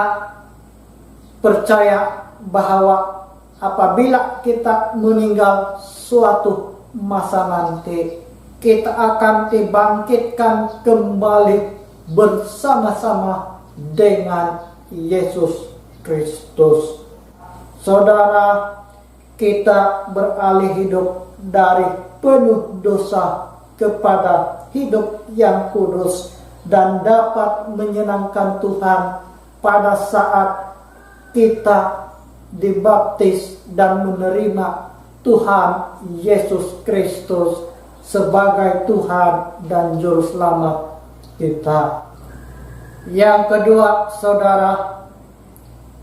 percaya bahwa apabila kita meninggal suatu masa nanti, kita akan dibangkitkan kembali bersama-sama dengan Yesus Kristus. Saudara, kita beralih hidup dari penuh dosa kepada hidup yang kudus dan dapat menyenangkan Tuhan pada saat kita dibaptis dan menerima Tuhan Yesus Kristus sebagai Tuhan dan Juru Selamat kita. Yang kedua, saudara,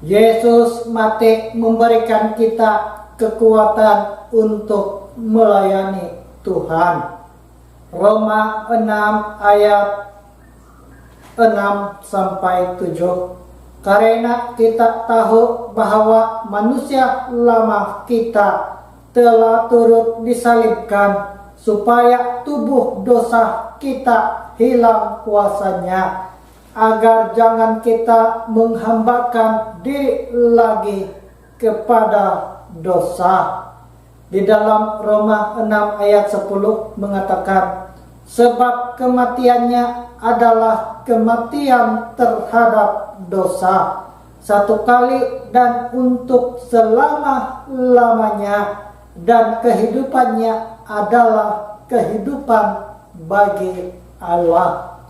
Yesus mati memberikan kita kekuatan untuk melayani Tuhan. Roma 6 ayat 6-7. Karena kita tahu bahwa manusia lama kita telah turut disalibkan supaya tubuh dosa kita hilang kuasanya, agar jangan kita menghambakan diri lagi kepada dosa. Di dalam Roma 6 ayat 10 mengatakan, sebab kematiannya adalah kematian terhadap dosa, satu kali dan untuk selama-lamanya, dan kehidupannya adalah kehidupan bagi Allah.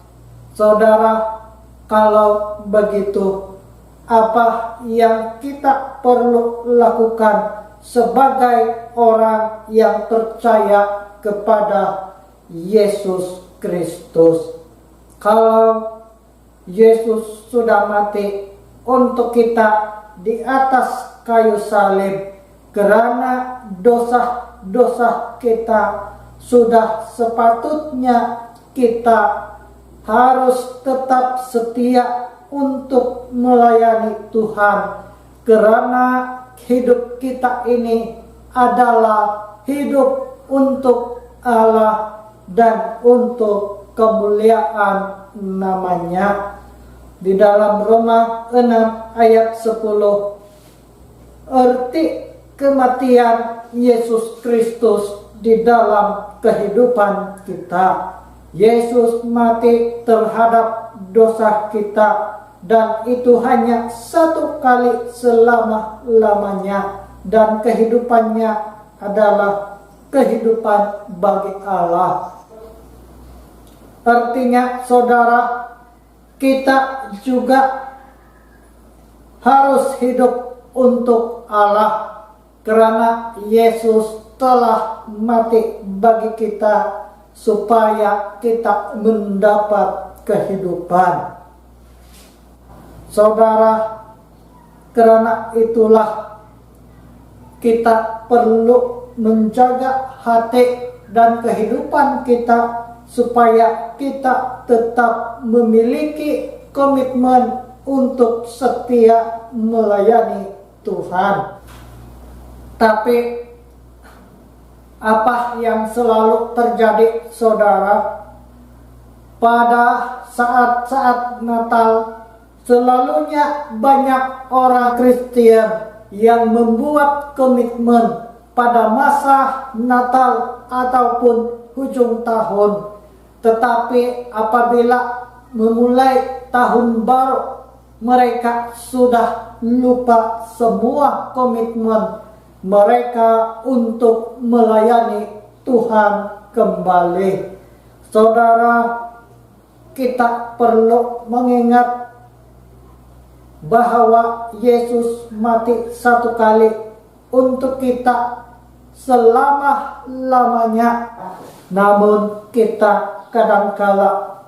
Saudara, kalau begitu, apa yang kita perlu lakukan sebagai orang yang percaya kepada Yesus Kristus? Kalau Yesus sudah mati untuk kita di atas kayu salib, karena dosa-dosa kita, sudah sepatutnya kita harus tetap setia untuk melayani Tuhan, karena hidup kita ini adalah hidup untuk Allah dan untuk kemuliaan namanya. Di dalam Roma 6 ayat 10, arti kematian Yesus Kristus di dalam kehidupan kita. Yesus mati terhadap dosa kita, dan itu hanya satu kali selama-lamanya, dan kehidupannya adalah kehidupan bagi Allah. Artinya, saudara, kita juga harus hidup untuk Allah, karena Yesus telah mati bagi kita supaya kita mendapat kehidupan. Saudara, karena itulah kita perlu menjaga hati dan kehidupan kita supaya kita tetap memiliki komitmen untuk setia melayani Tuhan. Tapi apa yang selalu terjadi, saudara? Pada saat-saat Natal, selalunya banyak orang Kristen yang membuat komitmen pada masa Natal ataupun hujung tahun. Tetapi apabila memulai tahun baru, mereka sudah lupa semua komitmen mereka untuk melayani Tuhan kembali. Saudara, kita perlu mengingat bahwa Yesus mati satu kali untuk kita selama-lamanya. Namun kita kadangkala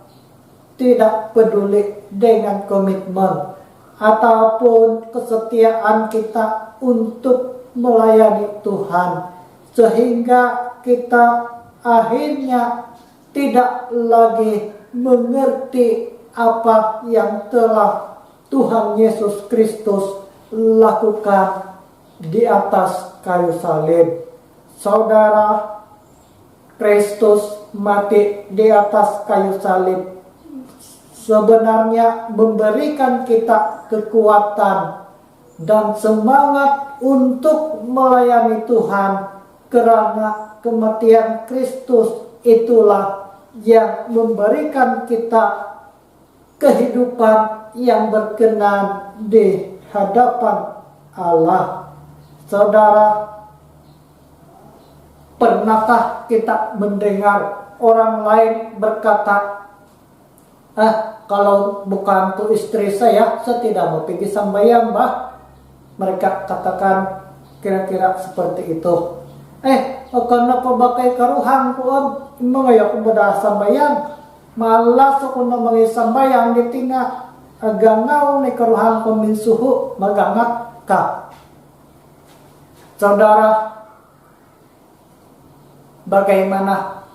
tidak peduli dengan komitmen ataupun kesetiaan kita untuk melayani Tuhan, sehingga kita akhirnya tidak lagi mengerti apa yang telah Tuhan Yesus Kristus lakukan di atas kayu salib. Saudara, Kristus mati di atas kayu salib sebenarnya memberikan kita kekuatan dan semangat untuk melayani Tuhan, karena kematian Kristus itulah yang memberikan kita kehidupan yang berkenan di hadapan Allah. Saudara, pernahkah kita mendengar orang lain berkata, kalau bukan tuh istri saya tidak mau pergi sambayang, bah. Mereka katakan kira-kira seperti itu. Kenapa pakai karuhang ko mga ko bada sambayang? Malas ako na mga sambayang di tinga agangaw ni karuhang ko minsuhu magangat ka. Saudara, bagaimana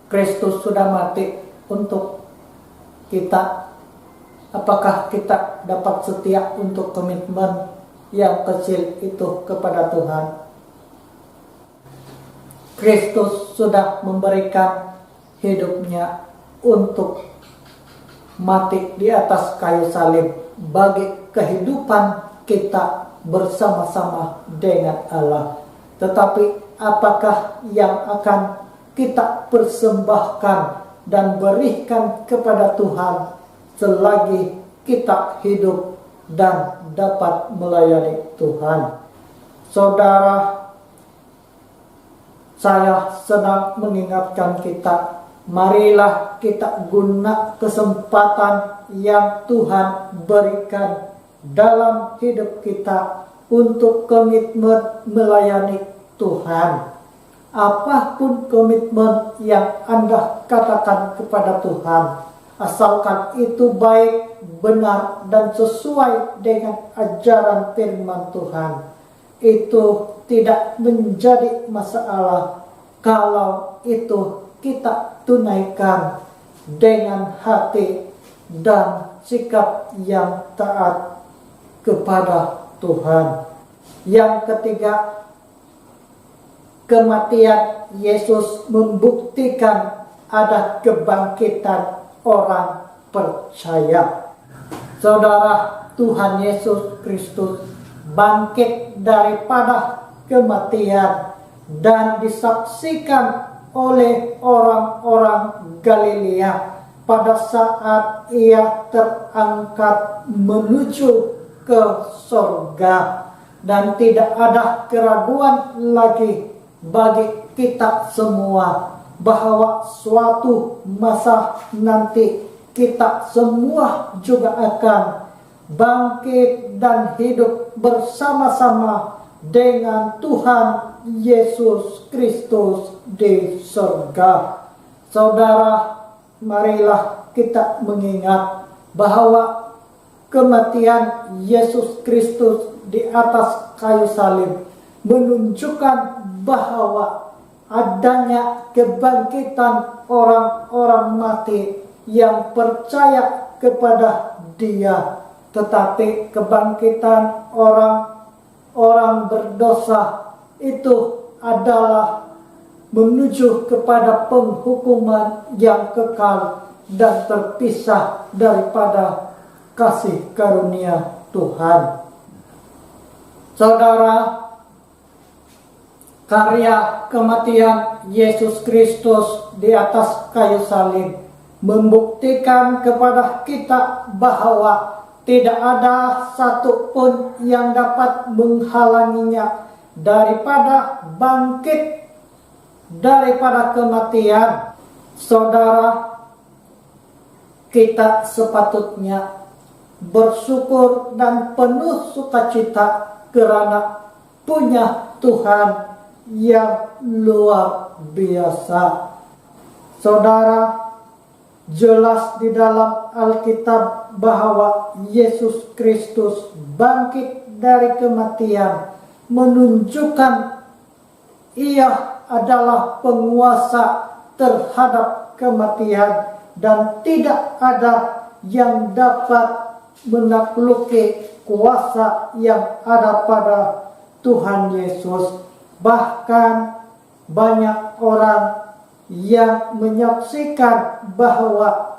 Kristus sudah mati untuk kita? Apakah kita dapat setia untuk komitmen yang kecil itu kepada Tuhan? Kristus sudah memberikan hidupnya untuk mati di atas kayu salib bagi kehidupan kita bersama-sama dengan Allah. Tetapi apakah yang akan kita persembahkan dan berikan kepada Tuhan selagi kita hidup dan dapat melayani Tuhan? Saudara, saya senang mengingatkan kita, marilah kita guna kesempatan yang Tuhan berikan dalam hidup kita untuk komitmen melayani Tuhan. Apapun komitmen yang Anda katakan kepada Tuhan, asalkan itu baik, benar, dan sesuai dengan ajaran firman Tuhan, itu tidak menjadi masalah kalau itu kita tunaikan dengan hati dan sikap yang taat kepada Tuhan. Yang ketiga, kematian Yesus membuktikan ada kebangkitan orang percaya. Saudara, Tuhan Yesus Kristus bangkit daripada kematian dan disaksikan oleh orang-orang Galilea pada saat ia terangkat menuju ke surga. Dan tidak ada keraguan lagi bagi kita semua bahwa suatu masa nanti kita semua juga akan bangkit dan hidup bersama-sama dengan Tuhan Yesus Kristus di surga. Saudara, marilah kita mengingat bahwa kematian Yesus Kristus di atas kayu salib menunjukkan bahwa adanya kebangkitan orang-orang mati yang percaya kepada Dia. Tetapi kebangkitan orang berdosa itu adalah menuju kepada penghukuman yang kekal dan terpisah daripada kasih karunia Tuhan. Saudara, karya kematian Yesus Kristus di atas kayu salib membuktikan kepada kita bahwa tidak ada satupun yang dapat menghalanginya daripada bangkit daripada kematian. Saudara, kita sepatutnya bersyukur dan penuh sukacita karena punya Tuhan yang luar biasa. Saudara, jelas di dalam Alkitab bahwa Yesus Kristus bangkit dari kematian, menunjukkan Ia adalah penguasa terhadap kematian dan tidak ada yang dapat menakluki kuasa yang ada pada Tuhan Yesus. Bahkan banyak orang yang menyaksikan bahwa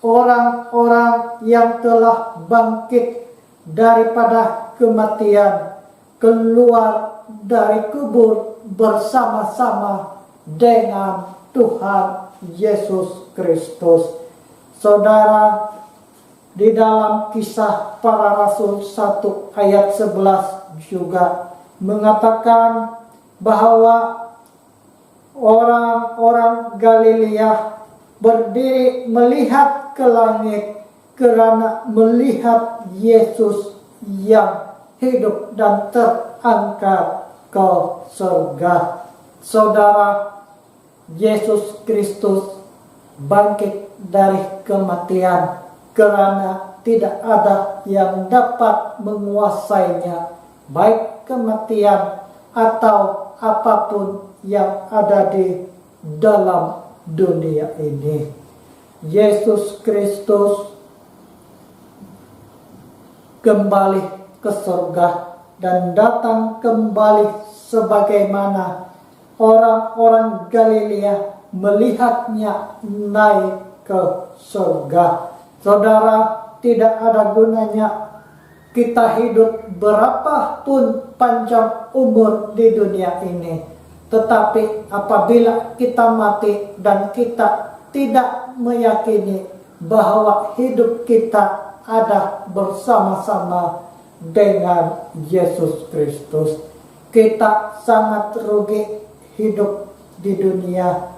orang-orang yang telah bangkit daripada kematian keluar dari kubur bersama-sama dengan Tuhan Yesus Kristus. Saudara, di dalam Kisah Para Rasul 1 ayat 11 juga mengatakan bahwa orang-orang Galilea berdiri melihat ke langit karena melihat Yesus yang hidup dan terangkat ke surga. Saudara, Yesus Kristus bangkit dari kematian karena tidak ada yang dapat menguasainya, baik kematian atau apapun yang ada di dalam dunia ini. Yesus Kristus kembali ke surga dan datang kembali sebagaimana orang-orang Galilea melihatnya naik ke surga. Saudara, tidak ada gunanya kita hidup berapapun panjang umur di dunia ini, tetapi apabila kita mati dan kita tidak meyakini bahwa hidup kita ada bersama-sama dengan Yesus Kristus, kita sangat rugi hidup di dunia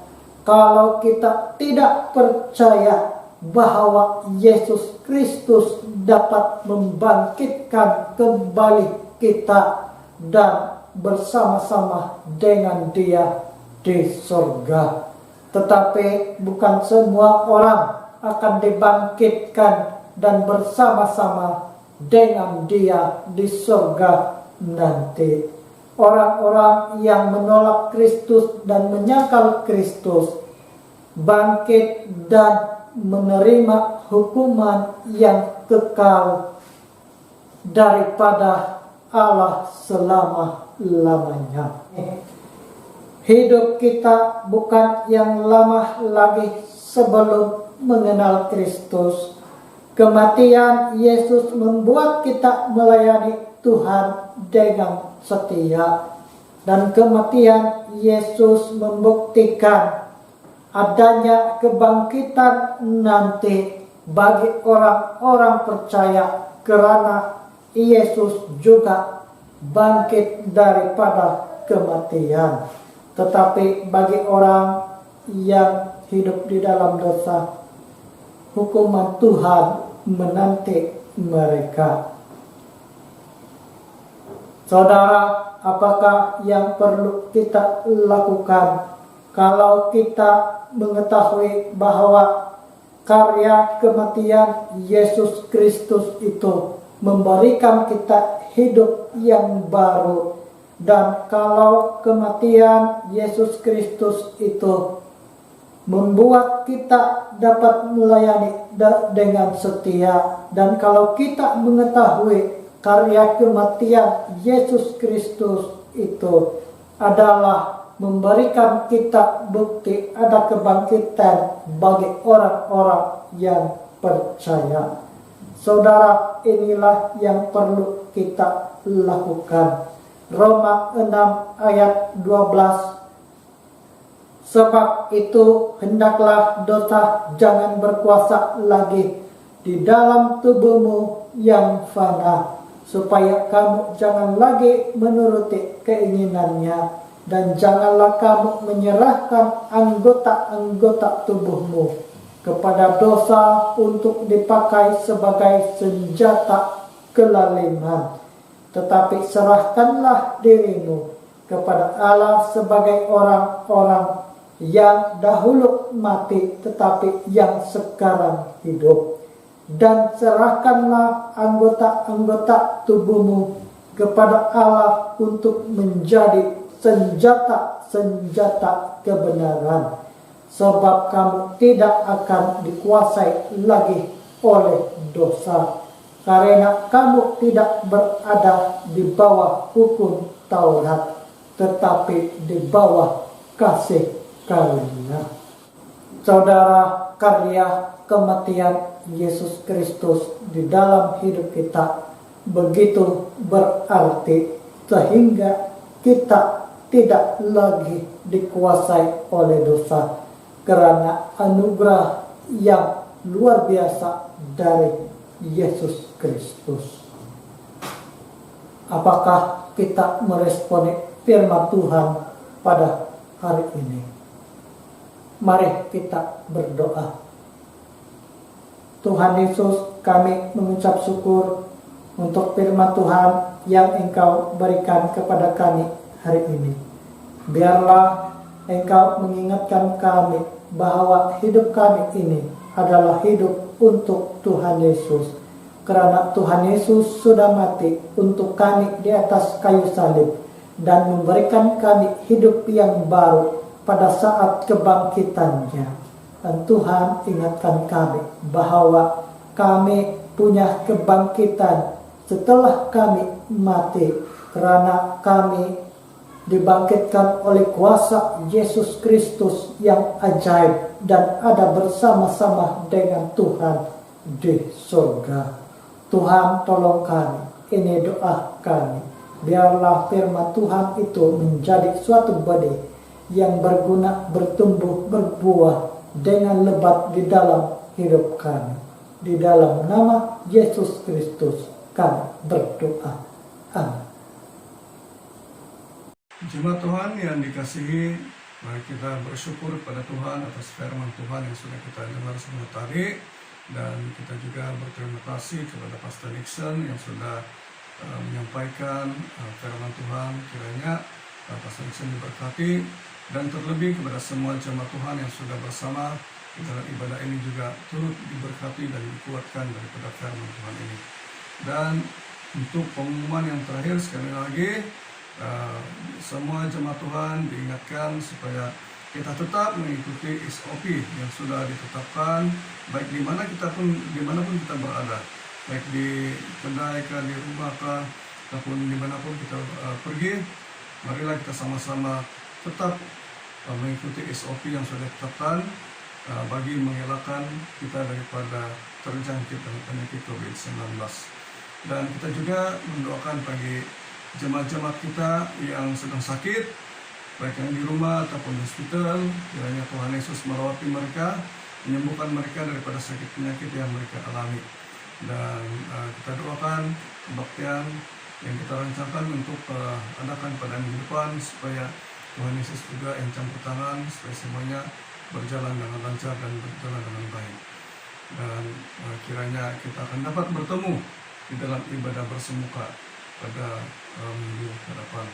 kalau kita tidak percaya bahwa Yesus Kristus dapat membangkitkan kembali kita dan bersama-sama dengan Dia di surga. Tetapi bukan semua orang akan dibangkitkan dan bersama-sama dengan Dia di surga nanti. Orang-orang yang menolak Kristus dan menyangkal Kristus bangkit dan menerima hukuman yang kekal daripada Allah selama-lamanya. Hidup kita bukan yang lama lagi sebelum mengenal Kristus. Kematian Yesus membuat kita melayani Tuhan dengan setia, dan kematian Yesus membuktikan adanya kebangkitan nanti bagi orang-orang percaya, karena Yesus juga bangkit daripada kematian. Tetapi bagi orang yang hidup di dalam dosa, hukuman Tuhan menanti mereka. Saudara, apakah yang perlu kita lakukan kalau kita mengetahui bahwa karya kematian Yesus Kristus itu memberikan kita hidup yang baru, dan kalau kematian Yesus Kristus itu membuat kita dapat melayani dengan setia, dan kalau kita mengetahui karya kematian Yesus Kristus itu adalah memberikan kita bukti ada kebangkitan bagi orang-orang yang percaya. Saudara, inilah yang perlu kita lakukan. Roma 6 ayat 12. Sebab itu hendaklah dosa jangan berkuasa lagi di dalam tubuhmu yang fana, supaya kamu jangan lagi menuruti keinginannya, dan janganlah kamu menyerahkan anggota-anggota tubuhmu kepada dosa untuk dipakai sebagai senjata kelaliman. Tetapi serahkanlah dirimu kepada Allah sebagai orang-orang yang dahulu mati tetapi yang sekarang hidup. Dan serahkanlah anggota-anggota tubuhmu kepada Allah untuk menjadi senjata-senjata kebenaran, sebab kamu tidak akan dikuasai lagi oleh dosa, karena kamu tidak berada di bawah hukum Taurat, tetapi di bawah kasih karunia. Saudara, karya kematian Yesus Kristus di dalam hidup kita begitu berarti, sehingga kita tidak lagi dikuasai oleh dosa karena anugerah yang luar biasa dari Yesus Kristus. Apakah kita meresponi firman Tuhan pada hari ini? mari kita berdoa. Tuhan Yesus, kami mengucap syukur untuk firman Tuhan yang Engkau berikan kepada kami hari ini. Biarlah Engkau mengingatkan kami bahwa hidup kami ini adalah hidup untuk Tuhan Yesus. Karena Tuhan Yesus sudah mati untuk kami di atas kayu salib dan memberikan kami hidup yang baru pada saat kebangkitannya. Dan Tuhan ingatkan kami bahwa kami punya kebangkitan setelah kami mati, karena kami dibangkitkan oleh kuasa Yesus Kristus yang ajaib dan ada bersama-sama dengan Tuhan di surga. Tuhan, tolong kami, ini doa kami. Biarlah firman Tuhan itu menjadi suatu benih yang berguna, bertumbuh, berbuah dengan lebat di dalam hidup kami. Di dalam nama Yesus Kristus kami berdoa. Amin. Jemaat Tuhan yang dikasihi, mari kita bersyukur pada Tuhan atas firman Tuhan yang sudah kita dengar sebentar tadi. Dan kita juga berterima kasih kepada Pastor Nixon yang sudah menyampaikan firman Tuhan. Kiranya Pastor Nixon diberkati, dan terlebih kepada semua jemaat Tuhan yang sudah bersama di dalam ibadah ini juga turut diberkati dan dikuatkan daripada firman Tuhan ini. Dan untuk pengumuman yang terakhir, sekali lagi semua jemaat Tuhan diingatkan supaya kita tetap mengikuti SOP yang sudah ditetapkan, baik dimanapun kita berada, baik di kedai kah, di rumah kah, ataupun dimanapun kita pergi. Marilah kita sama-sama tetap mengikuti SOP yang sudah ditetapkan bagi mengelakkan kita daripada terjangkit dengan penyakit COVID-19. Dan kita juga mendoakan bagi jemaat-jemaat kita yang sedang sakit, baik yang di rumah ataupun di hospital. Kiranya Tuhan Yesus merawati mereka, menyembuhkan mereka daripada sakit penyakit yang mereka alami. Dan kita doakan kebaktian yang kita rancangkan untuk adakan pada minggu depan, supaya Tuhan Yesus juga yang campur tangan, supaya semuanya berjalan dengan lancar dan berjalan dengan baik. Dan kiranya kita akan dapat bertemu di dalam ibadah bersemuka pada minggu ke depan.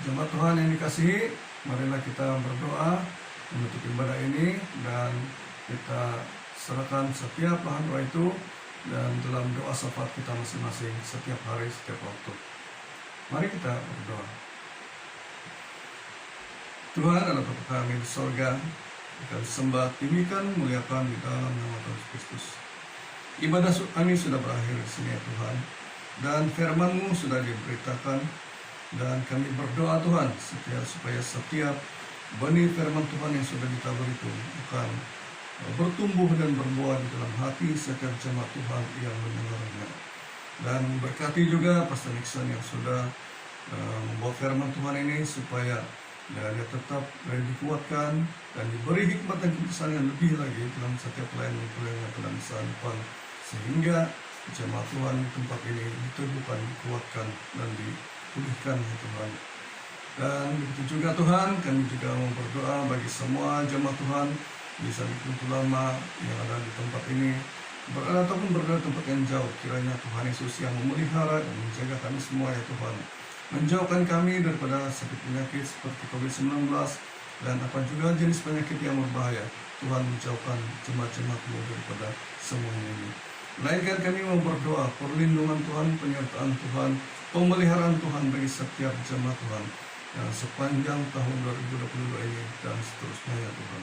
Jemaat Tuhan yang dikasihi, marilah kita berdoa menutup ibadah ini, dan kita serahkan setiap bahan doa itu dan dalam doa syafaat kita masing-masing setiap hari, setiap waktu. Mari kita berdoa. Tuhan adalah Bapa kami di sorga, kita sembah, tinggikan, muliakan di dalam nama Tuhan Kristus. Ibadah kami sudah berakhir di sini ya Tuhan, dan firman-Mu sudah diberitakan, dan kami berdoa Tuhan supaya setiap benih firman Tuhan yang sudah ditabur itu akan bertumbuh dan berbuah di dalam hati setiap jemaat Tuhan yang mendengarnya. Dan berkati juga Pastor Nixon yang sudah membawa firman Tuhan ini, supaya dia tetap dikuatkan dan diberi hikmat dan kebijaksanaan yang lebih lagi dalam setiap pelayanan pada masa depan, sehingga jemaat Tuhan di tempat ini diteguhkan, dikuatkan, dan dipulihkan ya Tuhan. Dan begitu juga Tuhan, kami juga mau berdoa bagi semua jemaat Tuhan di Sabit Ulama yang ada di tempat ini, berada ataupun berada di tempat yang jauh. Kiranya Tuhan Yesus yang memelihara dan menjaga kami semua ya Tuhan, menjauhkan kami daripada sakit penyakit seperti COVID-19 dan apa juga jenis penyakit yang berbahaya. Tuhan menjauhkan jemaat-jemaat-Mu daripada semuanya ini. Melainkan kami mau berdoa perlindungan Tuhan, penyertaan Tuhan, pemeliharaan Tuhan bagi setiap jemaat Tuhan sepanjang tahun 2022 ini dan seterusnya ya Tuhan.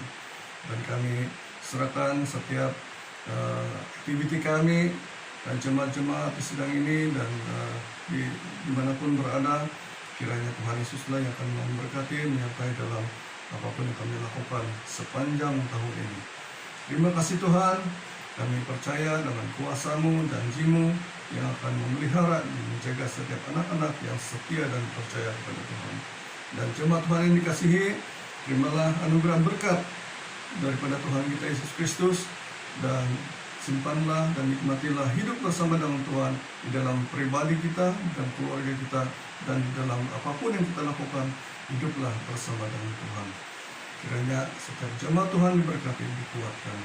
Dan kami serahkan setiap aktiviti kami dan jemaat-jemaat di sidang ini, dan dimanapun berada, kiranya Tuhan Yesuslah yang akan memberkati, menyertai dalam apapun yang kami lakukan sepanjang tahun ini. Terima kasih Tuhan, kami percaya dengan kuasa-Mu, janji-Mu yang akan memelihara dan menjaga setiap anak-anak yang setia dan percaya kepada Tuhan. Dan jemaat Tuhan yang dikasihi, terimalah anugerah berkat daripada Tuhan kita Yesus Kristus, dan simpanlah dan nikmatilah hidup bersama dengan Tuhan di dalam pribadi kita dan keluarga kita, dan di dalam apapun yang kita lakukan, hiduplah bersama dengan Tuhan. Kiranya setiap jemaat Tuhan diberkati, dikuatkan.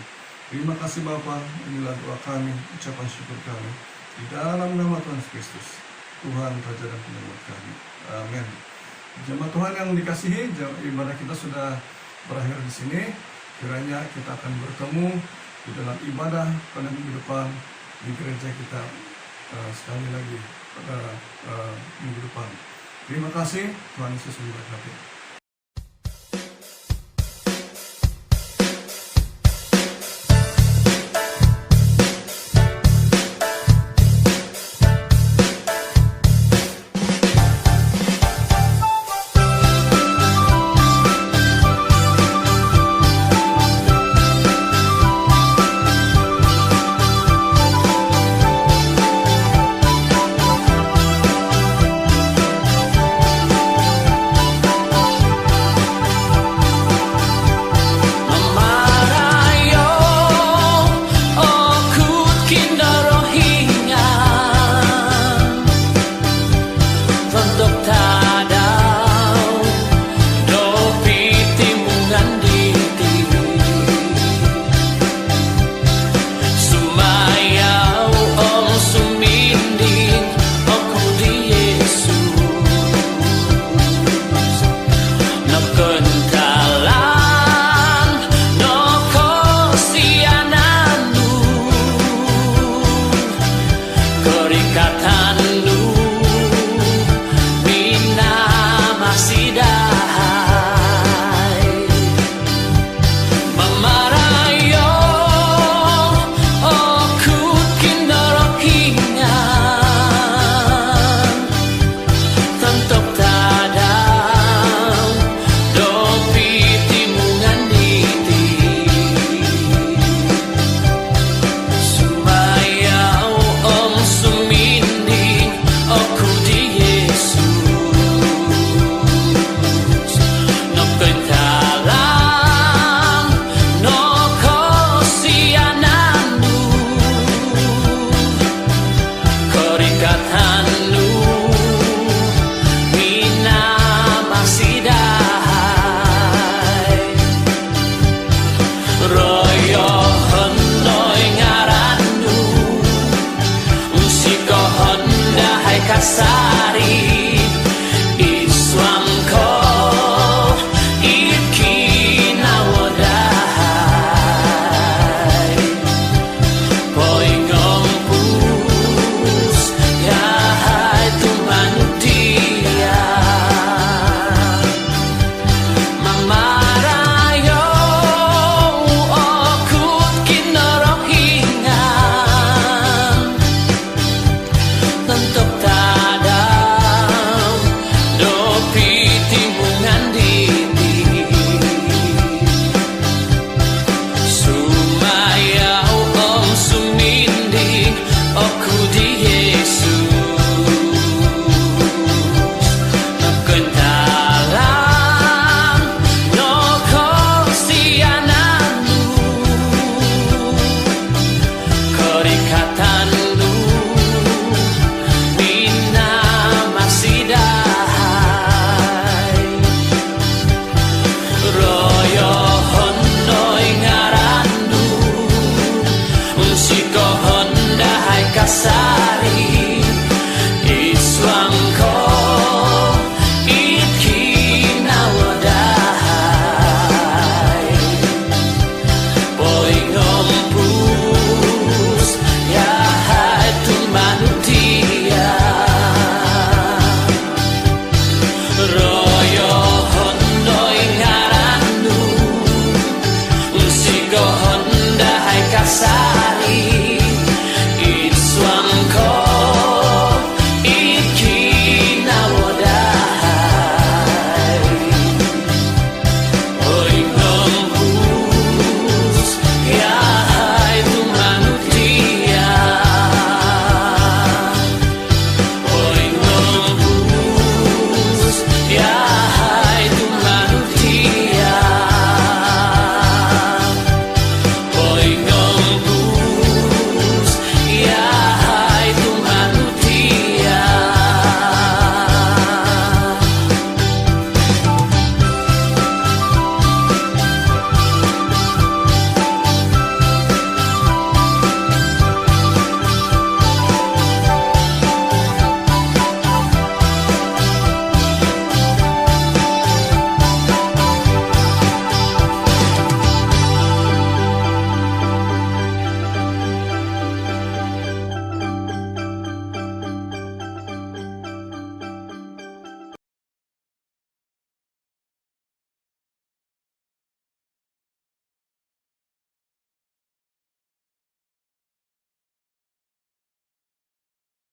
Terima kasih Bapa, inilah doa kami, ucapan syukur kami. Di dalam nama Tuhan Yesus Kristus, Tuhan Raja dan Penyelamat kami. Amin. Jemaat Tuhan yang dikasihi, ibadah kita sudah berakhir di sini. Kiranya kita akan bertemu di dalam ibadah pada minggu depan di gereja kita sekali lagi pada minggu depan. Terima kasih, Tuhan Yesus memberkati.